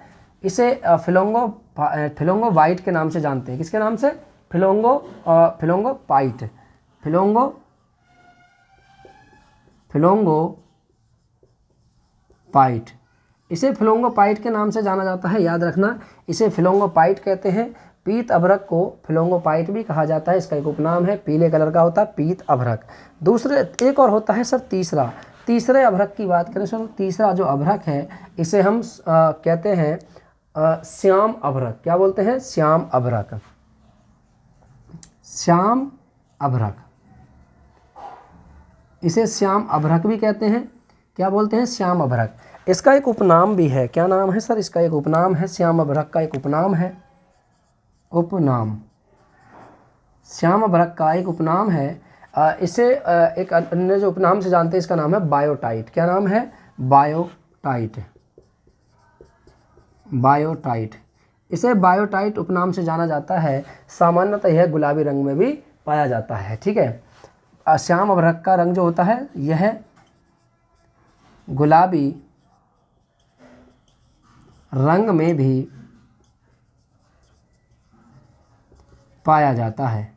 इसे फिलोंगोबाइट के नाम से जानते हैं। किसके नाम से? फिलोंगोपाइट। इसे फिलोंगोपाइट के नाम से जाना जाता है। याद रखना, इसे फिलोंगोपाइट कहते हैं। पीत अभ्रक को फिलोंगोपाइट भी कहा जाता है। इसका एक उपनाम है, पीले कलर का होता है, पीत अभ्रक। दूसरे एक और होता है सर तीसरे अभ्रक की बात करें सर, तीसरा जो अभ्रक है इसे हम कहते हैं श्याम अभ्रक। क्या बोलते हैं? श्याम अभ्रक। श्याम अभ्रक, इसे श्याम अभ्रक भी कहते हैं। क्या बोलते हैं? श्याम अभ्रक। इसका एक उपनाम भी है। क्या नाम है सर? इसका एक उपनाम है, श्याम अभ्रक का एक उपनाम है। उपनाम, श्याम अभ्रक का एक उपनाम है। इसे एक अन्य जो उपनाम से जानते हैं, इसका नाम है बायोटाइट। क्या नाम है? बायोटाइट। बायोटाइट, इसे बायोटाइट उपनाम से जाना जाता है। सामान्यतः यह गुलाबी रंग में भी पाया जाता है। ठीक है, श्याम अभ्रक का रंग जो होता है यह गुलाबी रंग में भी पाया जाता है।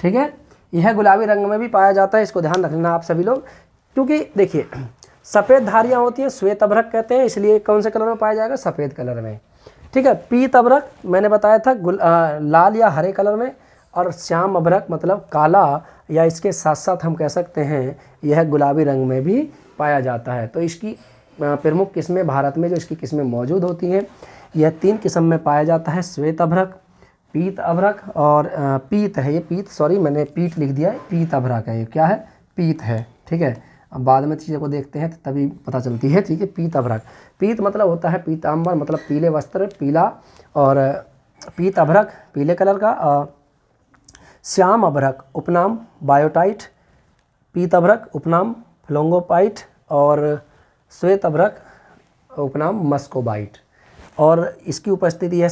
ठीक है, यह गुलाबी रंग में भी पाया जाता है, इसको ध्यान रखना आप सभी लोग। क्योंकि देखिए सफ़ेद धारियाँ होती हैं, श्वेत अभ्रक कहते हैं, इसलिए कौन से कलर में पाया जाएगा? सफ़ेद कलर में। ठीक है, पीत अभ्रक मैंने बताया था लाल या हरे कलर में, और श्याम अभ्रक मतलब काला, या इसके साथ साथ हम कह सकते हैं यह गुलाबी रंग में भी पाया जाता है। तो इसकी प्रमुख किस्में भारत में जो इसकी किस्में मौजूद होती हैं, यह 3 किस्म में पाया जाता है। श्वेत अभ्रक, पीत अभ्रक और पीत है ये, पीत, सॉरी मैंने पीत लिख दिया है, पीत अभ्रक है ये। क्या है? पीत है। ठीक है, अब बाद में चीज़ों को देखते हैं तो तभी पता चलती है। ठीक है, पीत अभ्रक, पीत मतलब होता है पीताम्बर, मतलब पीले वस्त्र, पीला, और पीत अभ्रक पीले कलर का। श्याम अभ्रक उपनाम बायोटाइट, पीत अभ्रक उपनाम फ्लोंगोपाइट, और श्वेत अभ्रक उपनाम मस्कोबाइट। और इसकी उपस्थिति यह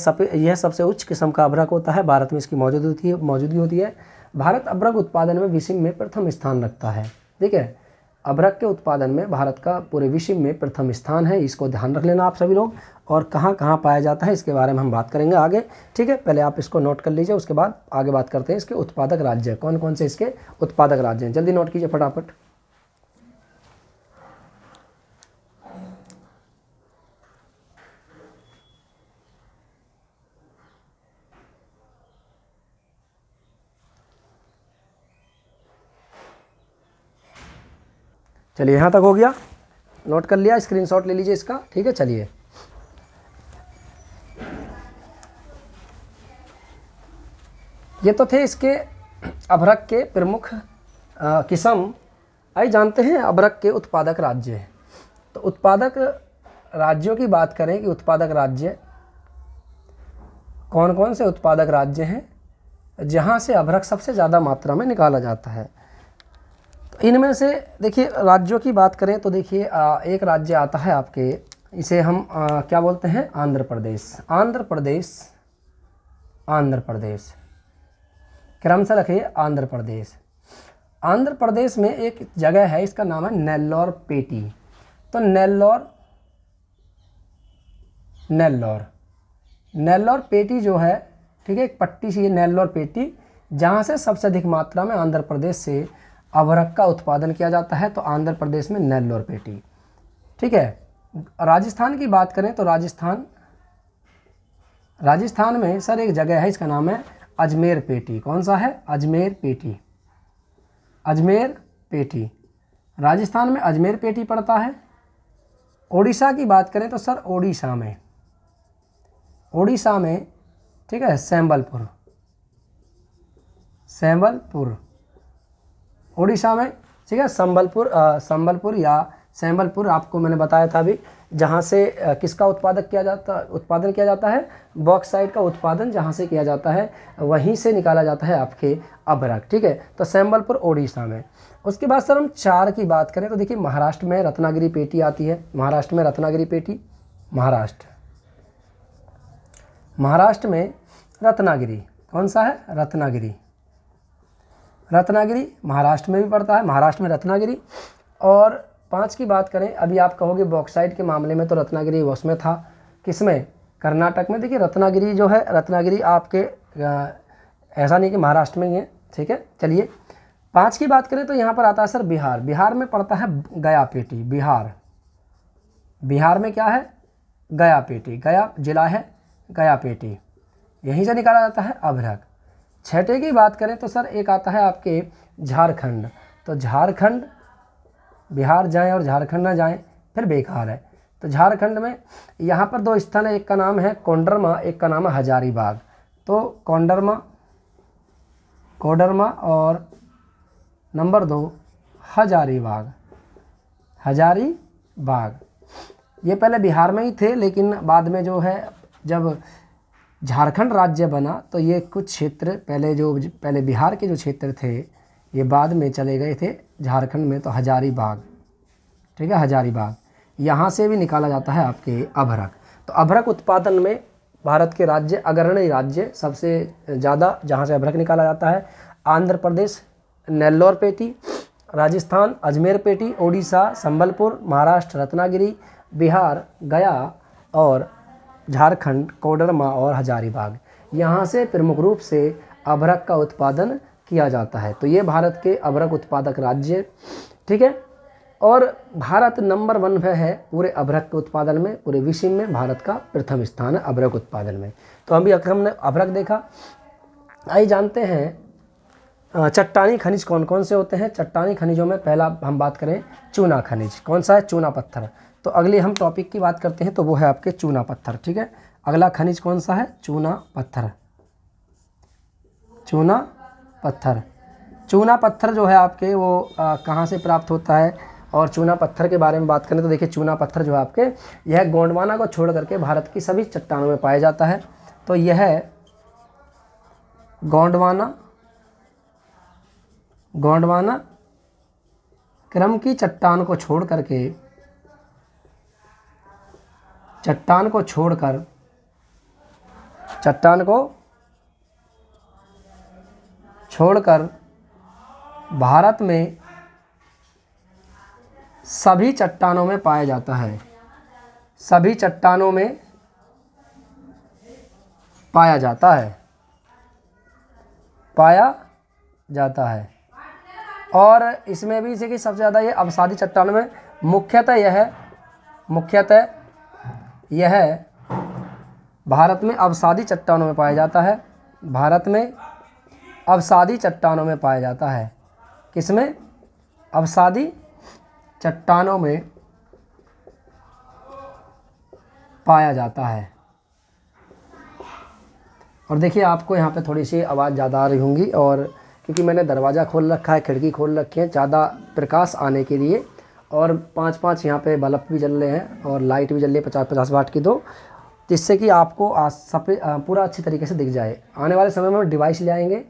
सबसे उच्च किस्म का अभ्रक होता है। भारत में इसकी मौजूदगी होती है। भारत अभ्रक उत्पादन में विश्व में प्रथम स्थान रखता है। ठीक है, अभ्रक के उत्पादन में भारत का पूरे विश्व में प्रथम स्थान है। इसको ध्यान रख लेना आप सभी लोग। और कहाँ कहाँ पाया जाता है इसके बारे में हम बात करेंगे आगे। ठीक है, पहले आप इसको नोट कर लीजिए, उसके बाद आगे बात करते हैं इसके उत्पादक राज्य, कौन कौन से इसके उत्पादक राज्य हैं। जल्दी नोट कीजिए फटाफट। चलिए, यहाँ तक हो गया, नोट कर लिया, स्क्रीनशॉट ले लीजिए इसका। ठीक है, चलिए ये तो थे इसके अभ्रक के प्रमुख किस्म। आइए जानते हैं अभ्रक के उत्पादक राज्य। तो उत्पादक राज्यों की बात करें कि उत्पादक राज्य कौन कौन से उत्पादक राज्य हैं जहाँ से अभ्रक सबसे ज़्यादा मात्रा में निकाला जाता है। तो इनमें से देखिए राज्यों की बात करें तो देखिए एक राज्य आता है आपके, इसे हम क्या बोलते हैं? आंध्र प्रदेश। आंध्र प्रदेश, आंध्र प्रदेश, क्रम से रखिए आंध्र प्रदेश। आंध्र प्रदेश में एक जगह है, इसका नाम है नेल्लोर पेटी। तो नेल्लोर पेटी जो है, ठीक है, एक पट्टी सी नेल्लोर पेटी, जहाँ से सबसे अधिक मात्रा में आंध्र प्रदेश से अभ्रक का उत्पादन किया जाता है। तो आंध्र प्रदेश में नेल्लोर पेटी। ठीक है, राजस्थान की बात करें तो राजस्थान में सर एक जगह है, इसका नाम है अजमेर पेटी। कौन सा है? अजमेर पेटी। अजमेर पेटी, राजस्थान में अजमेर पेटी पड़ता है। ओडिशा की बात करें तो सर ओडिशा में ठीक है संबलपुर। ओडिशा में ठीक है संबलपुर या संबलपुर, आपको मैंने बताया था अभी, जहाँ से किसका उत्पादन किया जाता है? बॉक्साइट का उत्पादन जहाँ से किया जाता है वहीं से निकाला जाता है आपके अभ्रक। ठीक है, तो संबलपुर ओडिशा में। उसके बाद सर हम 4 की बात करें तो देखिए महाराष्ट्र में रत्नागिरी पेटी आती है। महाराष्ट्र में रत्नागिरी पेटी, महाराष्ट्र में रत्नागिरी, कौन सा है? रत्नागिरी महाराष्ट्र में भी पड़ता है, महाराष्ट्र में रत्नागिरी। और 5 की बात करें, अभी आप कहोगे बॉक्साइट के मामले में तो रत्नागिरी उसमें था, किसमें? कर्नाटक में। देखिए रत्नागिरी जो है, रत्नागिरी आपके ऐसा नहीं कि महाराष्ट्र में ही है। ठीक है, चलिए 5 की बात करें तो यहाँ पर आता है सर बिहार। बिहार में पड़ता है गया पेटी। बिहार में क्या है? गया पेटी। गया जिला है, गया पेटी, यहीं से निकाला जाता है अभ्रक। 6ठे की बात करें तो सर एक आता है आपके झारखंड। तो झारखंड, बिहार जाएं और झारखंड ना जाएं फिर बेकार है। तो झारखंड में यहाँ पर 2 स्थान है, एक का नाम है कोडरमा, एक का नाम है हजारीबाग। तो कोडरमा और नंबर 2 हजारीबाग। ये पहले बिहार में ही थे, लेकिन बाद में जो है जब झारखंड राज्य बना तो ये कुछ क्षेत्र पहले बिहार के जो क्षेत्र थे ये बाद में चले गए थे झारखंड में। तो हजारीबाग, ठीक है, हजारीबाग। यहाँ से भी निकाला जाता है आपके अभ्रक। तो अभ्रक उत्पादन में भारत के राज्य, अग्रणी राज्य सबसे ज़्यादा जहाँ से अभ्रक निकाला जाता है, आंध्र प्रदेश नेल्लोर पेटी, राजस्थान अजमेर पेटी, ओडिशा संबलपुर, महाराष्ट्र रत्नागिरी, बिहार गया और झारखंड कोडरमा और हजारीबाग। यहाँ से प्रमुख रूप से अभ्रक का उत्पादन किया जाता है। तो ये भारत के अभ्रक उत्पादक राज्य, ठीक है। और भारत नंबर 1 पे है पूरे अभ्रक के उत्पादन में, पूरे विश्व में भारत का प्रथम स्थान है अभ्रक उत्पादन में। तो अभी हमने अभ्रक देखा। आइए जानते हैं चट्टानी खनिज कौन कौन से होते हैं। चट्टानी खनिजों में पहला हम बात करें चूना खनिज। कौन सा है? चूना पत्थर। तो अगले हम टॉपिक की बात करते हैं तो वो है आपके चूना पत्थर, ठीक है। अगला खनिज कौन सा है? चूना पत्थर। चूना पत्थर जो है आपके वो कहाँ से प्राप्त होता है? और चूना पत्थर के बारे में बात करें तो देखिए चूना पत्थर जो है आपके यह गोंडवाना को छोड़ करके भारत की सभी चट्टानों में पाया जाता है। तो यह गोंडवाना क्रम की चट्टान को छोड़कर भारत में सभी चट्टानों में पाया जाता है। सभी चट्टानों में पाया जाता है। और इसमें भी कि सबसे ज़्यादा ये अवसादी चट्टानों में मुख्यतः यह भारत में अवसादी चट्टानों में पाया जाता है। भारत में अवसादी चट्टानों में पाया जाता है। किसमें? अवसादी चट्टानों में पाया जाता है। और देखिए आपको यहाँ पे थोड़ी सी आवाज़ ज़्यादा आ रही होंगी, और क्योंकि मैंने दरवाज़ा खोल रखा है, खिड़की खोल रखी है ज़्यादा प्रकाश आने के लिए, और 5-5 यहाँ पे बल्ब भी जल रहे हैं और लाइट भी जल रही है 50-50 वाट की, तो जिससे कि आपको पूरा अच्छी तरीके से दिख जाए। आने वाले समय में डिवाइस ले आएंगे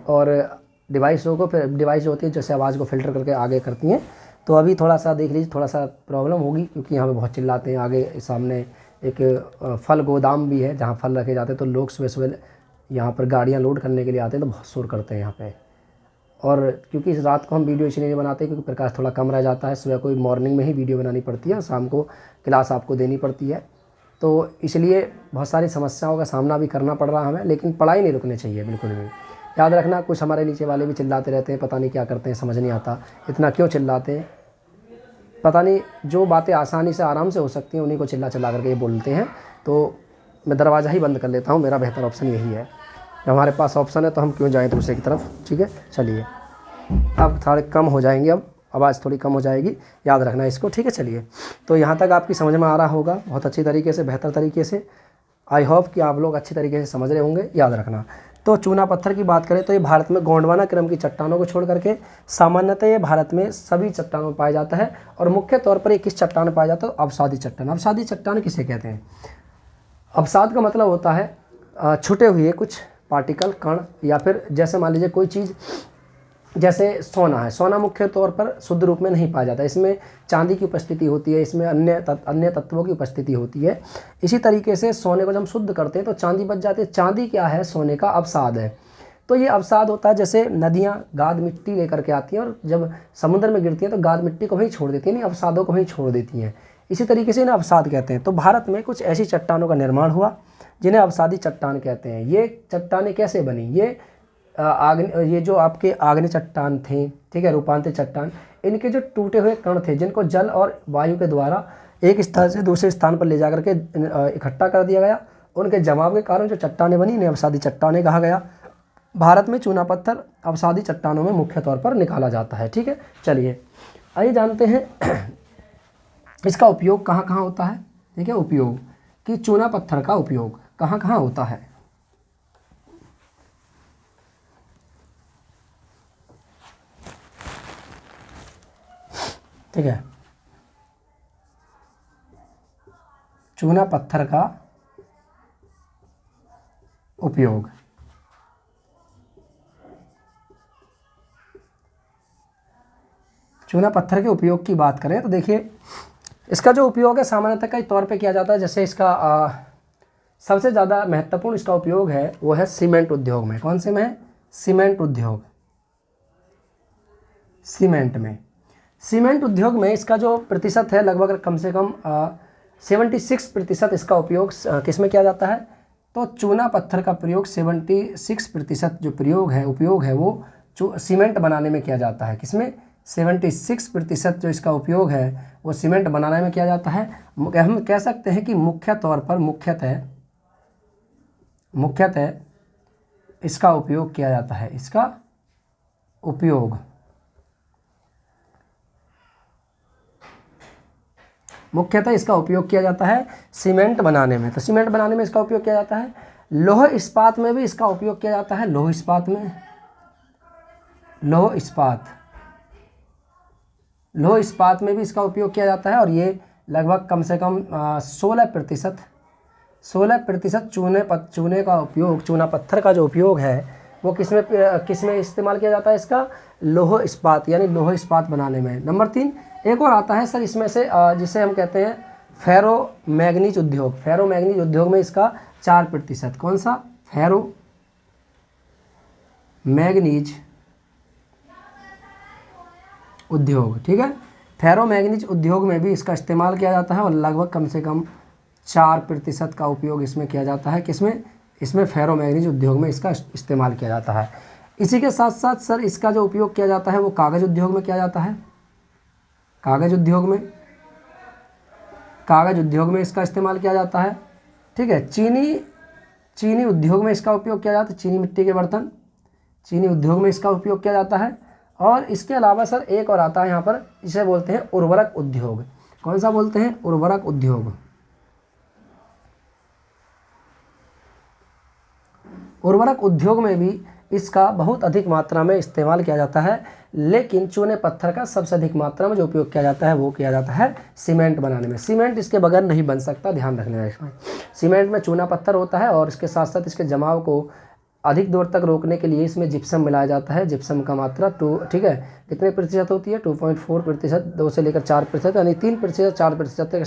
और डिवाइसों को फिर डिवाइस जो होती है जैसे आवाज़ को फ़िल्टर करके आगे करती हैं। तो अभी थोड़ा सा देख लीजिए, थोड़ा सा प्रॉब्लम होगी क्योंकि यहाँ पे बहुत चिल्लाते हैं। आगे सामने एक फल गोदाम भी है जहाँ फल रखे जाते हैं, तो लोग सुबह यहाँ पर गाड़ियाँ लोड करने के लिए आते हैं तो बहुत शोर करते हैं यहाँ पे। और क्योंकि इस रात को हम वीडियो इसलिए नहीं बनाते क्योंकि प्रकाश थोड़ा कम रह जाता है, सुबह को मॉर्निंग में ही वीडियो बनानी पड़ती है, शाम को क्लास आपको देनी पड़ती है, तो इसलिए बहुत सारी समस्याओं का सामना भी करना पड़ रहा है हमें। लेकिन पढ़ाई नहीं रुकनी चाहिए बिल्कुल भी। याद रखना, कुछ हमारे नीचे वाले भी चिल्लाते रहते हैं, पता नहीं क्या करते हैं, समझ नहीं आता इतना क्यों चिल्लाते हैं, पता नहीं। जो बातें आसानी से आराम से हो सकती हैं उन्हीं को चिल्ला करके ये बोलते हैं। तो मैं दरवाज़ा ही बंद कर लेता हूँ, मेरा बेहतर ऑप्शन यही है। जब हमारे पास ऑप्शन है तो हम क्यों जाएँ दूसरे की तरफ, ठीक है। चलिए अब थोड़े कम हो जाएंगे, अब आवाज़ थोड़ी कम हो जाएगी, याद रखना इसको, ठीक है। चलिए, तो यहाँ तक आपकी समझ में आ रहा होगा बहुत अच्छी तरीके से, बेहतर तरीके से। आई होप कि आप लोग अच्छी तरीके से समझ रहे होंगे, याद रखना। तो चूना पत्थर की बात करें तो ये भारत में गोंडवाना क्रम की चट्टानों को छोड़ करके सामान्यतः ये भारत में सभी चट्टानों में पाया जाता है। और मुख्य तौर पर ये किस चट्टान में पाया जाता है? अवसादी चट्टान। अवसादी चट्टान किसे कहते हैं? अवसाद का मतलब होता है छुटे हुए कुछ पार्टिकल, कण, या फिर जैसे मान लीजिए कोई चीज़, जैसे सोना है। सोना मुख्य तौर पर शुद्ध रूप में नहीं पाया जाता, इसमें चांदी की उपस्थिति होती है, इसमें अन्य तत्वों की उपस्थिति होती है। इसी तरीके से सोने को जब हम शुद्ध करते हैं तो चांदी बच जाती है। चांदी क्या है? सोने का अवसाद है। तो ये अवसाद होता है, जैसे नदियाँ गाद मिट्टी लेकर के आती हैं और जब समुद्र में गिरती हैं तो गाद मिट्टी को वहीं छोड़ देती हैं, अवसादों को वहीं छोड़ देती हैं। इसी तरीके से इन्हें अवसाद कहते हैं। तो भारत में कुछ ऐसी चट्टानों का निर्माण हुआ जिन्हें अवसादी चट्टान कहते हैं। ये चट्टानें कैसे बनी? ये जो आपके आग्नेय चट्टान थे, ठीक है, रूपांतरित चट्टान, इनके जो टूटे हुए कण थे जिनको जल और वायु के द्वारा एक स्थान से दूसरे स्थान पर ले जाकर के इकट्ठा कर दिया गया, उनके जमाव के कारण जो चट्टानें बनी इन्हें अवसादी चट्टानें कहा गया। भारत में चूना पत्थर अवसादी चट्टानों में मुख्य तौर पर निकाला जाता है, ठीक है। चलिए आइए जानते हैं इसका उपयोग कहाँ कहाँ होता है? ठीक है, उपयोग कि चूना पत्थर का उपयोग कहाँ कहाँ होता है? ठीक है, चूना पत्थर का उपयोग चूना पत्थर के उपयोग की बात करें तो देखिए इसका जो उपयोग है सामान्यतः कई तौर पे किया जाता है। जैसे इसका सबसे ज़्यादा महत्वपूर्ण इसका उपयोग है वो है सीमेंट उद्योग में। कौन से में? सीमेंट उद्योग। सीमेंट उद्योग में इसका जो प्रतिशत है लगभग कम से कम 76% इसका उपयोग किस में किया जाता है? तो चूना पत्थर का प्रयोग 76% जो उपयोग है वो सीमेंट बनाने में किया जाता है। किसमें? 76% जो इसका उपयोग है वो सीमेंट बनाने में किया जाता है। हम कह सकते हैं कि मुख्यतः इसका उपयोग किया जाता है। इसका उपयोग मुख्यतः इसका उपयोग किया जाता है सीमेंट बनाने में। तो सीमेंट बनाने में इसका उपयोग किया जाता है। लौह इस्पात में भी इसका उपयोग किया जाता है। लौह इस्पात में भी इसका उपयोग किया जाता है और ये लगभग कम से कम 16% चूने का उपयोग, चूना पत्थर का जो उपयोग है वो किसमें इस्तेमाल किया जाता है? इसका लौह इस्पात यानी लौह इस्पात बनाने में। नंबर 3 एक और आता है सर इसमें से जिसे हम कहते हैं फेरो मैग्नीज उद्योग। फेरो मैग्नीज उद्योग में इसका 4%। कौन सा? फेरो मैग्नीज उद्योग। ठीक है, फेरो मैग्नीज उद्योग में भी इसका इस्तेमाल किया जाता है और लगभग कम से कम 4% का उपयोग इसमें किया जाता है। किसमें? इसमें फेरो मैग्नीज उद्योग में इसका इस्तेमाल किया जाता है। इसी के साथ साथ सर इसका जो उपयोग किया जाता है वो कागज़ उद्योग में किया जाता है। कागज़ उद्योग में इसका इस्तेमाल किया जाता है। ठीक है, चीनी उद्योग में इसका उपयोग किया जाता है। चीनी मिट्टी के बर्तन, चीनी उद्योग में इसका उपयोग किया जाता है। और इसके अलावा सर एक और आता है यहाँ पर, इसे बोलते हैं उर्वरक उद्योग। कौन सा बोलते हैं? उर्वरक उद्योग। उर्वरक उद्योग में भी इसका बहुत अधिक मात्रा में इस्तेमाल किया जाता है, लेकिन चूने पत्थर का सबसे अधिक मात्रा में जो उपयोग किया जाता है वो किया जाता है सीमेंट बनाने में। सीमेंट इसके बगैर नहीं बन सकता, ध्यान रखना है इसमें। सीमेंट में चूना पत्थर होता है और इसके साथ साथ इसके जमाव को अधिक दूर तक रोकने के लिए इसमें जिप्सम मिलाया जाता है। जिप्सम का मात्रा ठीक है कितने प्रतिशत होती है? 2.4%, 2 से लेकर 4%, यानी 3% 4% तक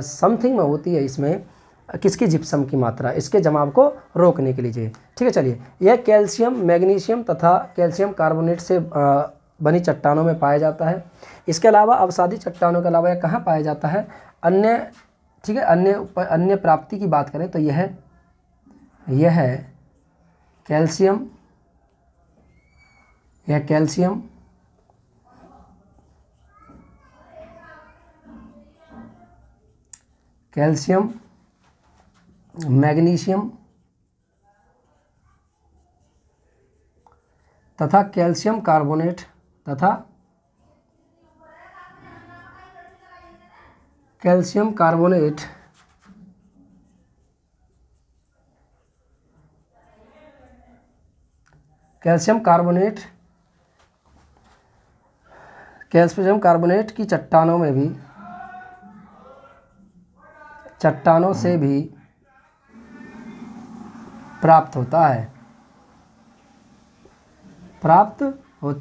समथिंग में होती है इसमें किसकी? जिप्सम की मात्रा, इसके जमाव को रोकने के लिए। ठीक है, चलिए यह कैल्शियम, मैग्नीशियम तथा कैल्शियम कार्बोनेट से बनी चट्टानों में पाया जाता है। इसके अलावा अवसादी चट्टानों के अलावा यह कहाँ पाया जाता है? अन्य, ठीक है, अन्य प्राप्ति की बात करें तो यह है कैल्शियम, मैग्नीशियम तथा कैल्शियम कार्बोनेट की चट्टानों से भी प्राप्त होता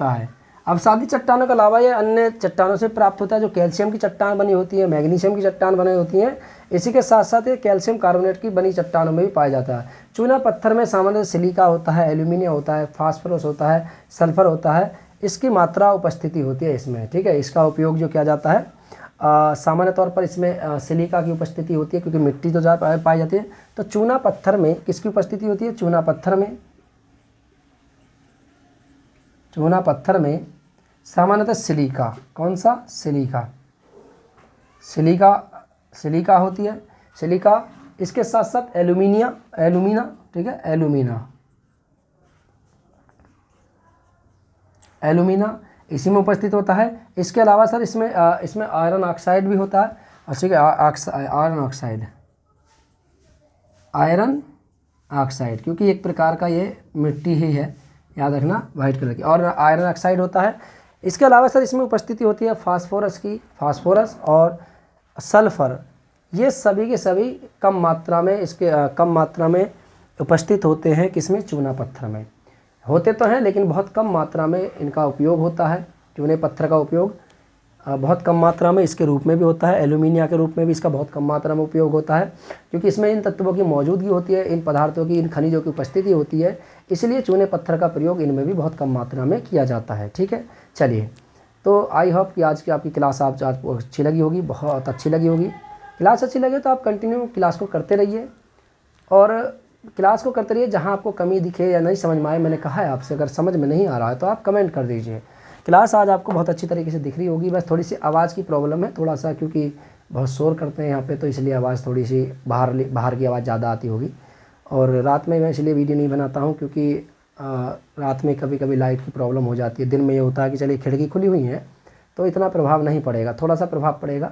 है। अवसादी चट्टानों के अलावा ये अन्य चट्टानों से प्राप्त होता है, जो कैल्शियम की चट्टान बनी होती है, मैग्नीशियम की चट्टान बनी होती हैं। इसी के साथ साथ ये कैल्शियम कार्बोनेट की बनी चट्टानों में भी पाया जाता है। चूना पत्थर में सामान्य सिलिका होता है, एल्यूमिनियम होता है, फास्फोरस होता है, सल्फर होता है, इसकी मात्रा उपस्थिति होती है इसमें। ठीक है, इसका उपयोग जो किया जाता है सामान्य तौर पर इसमें सिलिका की उपस्थिति होती है क्योंकि मिट्टी तो ज़्यादा पाई जाती है। तो चूना पत्थर में किसकी उपस्थिति होती है? चूना पत्थर में सामान्यतः सिलिका। कौन सा? सिलिका होती है, सिलिका। इसके साथ साथ एलुमिना, ठीक है, इसी में उपस्थित होता है। इसके अलावा सर इसमें आयरन ऑक्साइड भी होता है। ठीक है, आयरन ऑक्साइड क्योंकि एक प्रकार का ये मिट्टी ही है, याद रखना, वाइट कलर की, और आयरन ऑक्साइड होता है। इसके अलावा सर इसमें उपस्थिति होती है फास्फोरस की, फास्फोरस और सल्फर। ये सभी के सभी कम मात्रा में उपस्थित होते हैं। किसमें? चूना पत्थर में। होते तो हैं लेकिन बहुत कम मात्रा में इनका उपयोग होता है। चूने पत्थर का उपयोग बहुत कम मात्रा में इसके रूप में भी होता है, एल्यूमिनिया के रूप में भी इसका बहुत कम मात्रा में उपयोग होता है, क्योंकि इसमें इन तत्वों की मौजूदगी होती है, इन पदार्थों की, इन खनिजों की उपस्थिति होती है, इसलिए चूने पत्थर का प्रयोग इनमें भी बहुत कम मात्रा में किया जाता है। ठीक है, चलिए, तो आई होप कि आज की आपकी क्लास आपको अच्छी लगी होगी, बहुत अच्छी लगी होगी। क्लास अच्छी लगे तो आप कंटिन्यू क्लास को करते रहिए, और क्लास को करते रहिए। जहाँ आपको कमी दिखे या नहीं समझ में आए, मैंने कहा है आपसे, अगर समझ में नहीं आ रहा है तो आप कमेंट कर दीजिए। क्लास आज आपको बहुत अच्छी तरीके से दिख रही होगी, बस थोड़ी सी आवाज़ की प्रॉब्लम है, थोड़ा सा, क्योंकि बहुत शोर करते हैं यहाँ पे, तो इसलिए आवाज़ थोड़ी सी बाहर की आवाज़ ज़्यादा आती होगी। और रात में मैं इसलिए वीडियो नहीं बनाता हूँ क्योंकि रात में कभी कभी लाइट की प्रॉब्लम हो जाती है। दिन में ये होता है कि चलिए खिड़की खुली हुई है तो इतना प्रभाव नहीं पड़ेगा, थोड़ा सा प्रभाव पड़ेगा।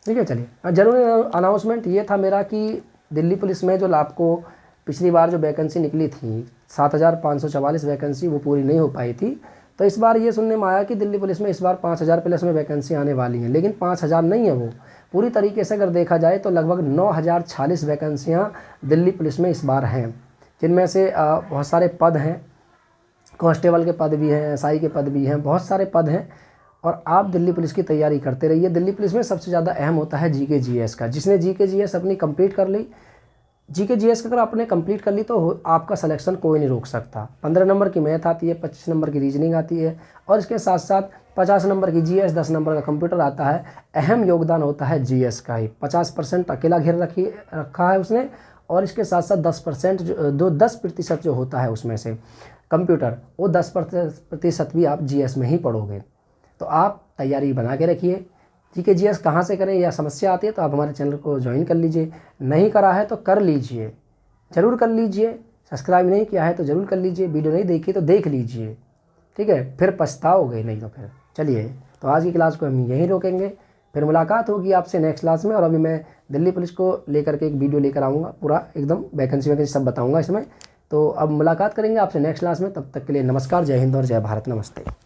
ठीक है, चलिए, जरूर अनाउंसमेंट ये था मेरा कि दिल्ली पुलिस में जो आपको पिछली बार जो वैकेंसी निकली थी 7,544 वैकेंसी, वो पूरी नहीं हो पाई थी। तो इस बार ये सुनने में आया कि दिल्ली पुलिस में इस बार 5,000 प्लस में वैकेंसी आने वाली हैं, लेकिन 5,000 नहीं है वो। पूरी तरीके से अगर देखा जाए तो लगभग 9,046 वैकेंसियाँ दिल्ली पुलिस में इस बार हैं, जिनमें से बहुत सारे पद हैं, कांस्टेबल के पद भी हैं, एसआई के पद भी हैं, बहुत सारे पद हैं। और आप दिल्ली पुलिस की तैयारी करते रहिए। दिल्ली पुलिस में सबसे ज़्यादा अहम होता है जीके जीएस का। जिसने जीके जीएस अपनी कंप्लीट कर ली, जीके जीएस अगर आपने कंप्लीट कर ली तो आपका सिलेक्शन कोई नहीं रोक सकता। 15 नंबर की मैथ आती है, 25 नंबर की रीजनिंग आती है, और इसके साथ साथ 50 नंबर की जीएस, 10 नंबर का कंप्यूटर आता है। अहम योगदान होता है जीएस का ही। 50% अकेला घेर रखा है उसने, और इसके साथ साथ 10% जो 10% जो होता है उसमें से कंप्यूटर, वो 10% भी आप जीएस में ही पढ़ोगे। तो आप तैयारी बना के रखिए। जीके जीएस कहाँ से करें या समस्या आती है तो आप हमारे चैनल को ज्वाइन कर लीजिए, नहीं करा है तो कर लीजिए, ज़रूर कर लीजिए। सब्सक्राइब नहीं किया है तो ज़रूर कर लीजिए, वीडियो नहीं देखी तो देख लीजिए। ठीक है, फिर पछताओगे नहीं तो फिर। चलिए, तो आज की क्लास को हम यहीं रोकेंगे, फिर मुलाकात होगी आपसे नेक्स्ट क्लास में। और अभी मैं दिल्ली पुलिस को लेकर के एक वीडियो लेकर आऊँगा, पूरा एकदम वैकेंसी सब बताऊँगा इसमें। तो अब मुलाकात करेंगे आपसे नेक्स्ट क्लास में, तब तक के लिए नमस्कार, जय हिंद और जय भारत, नमस्ते।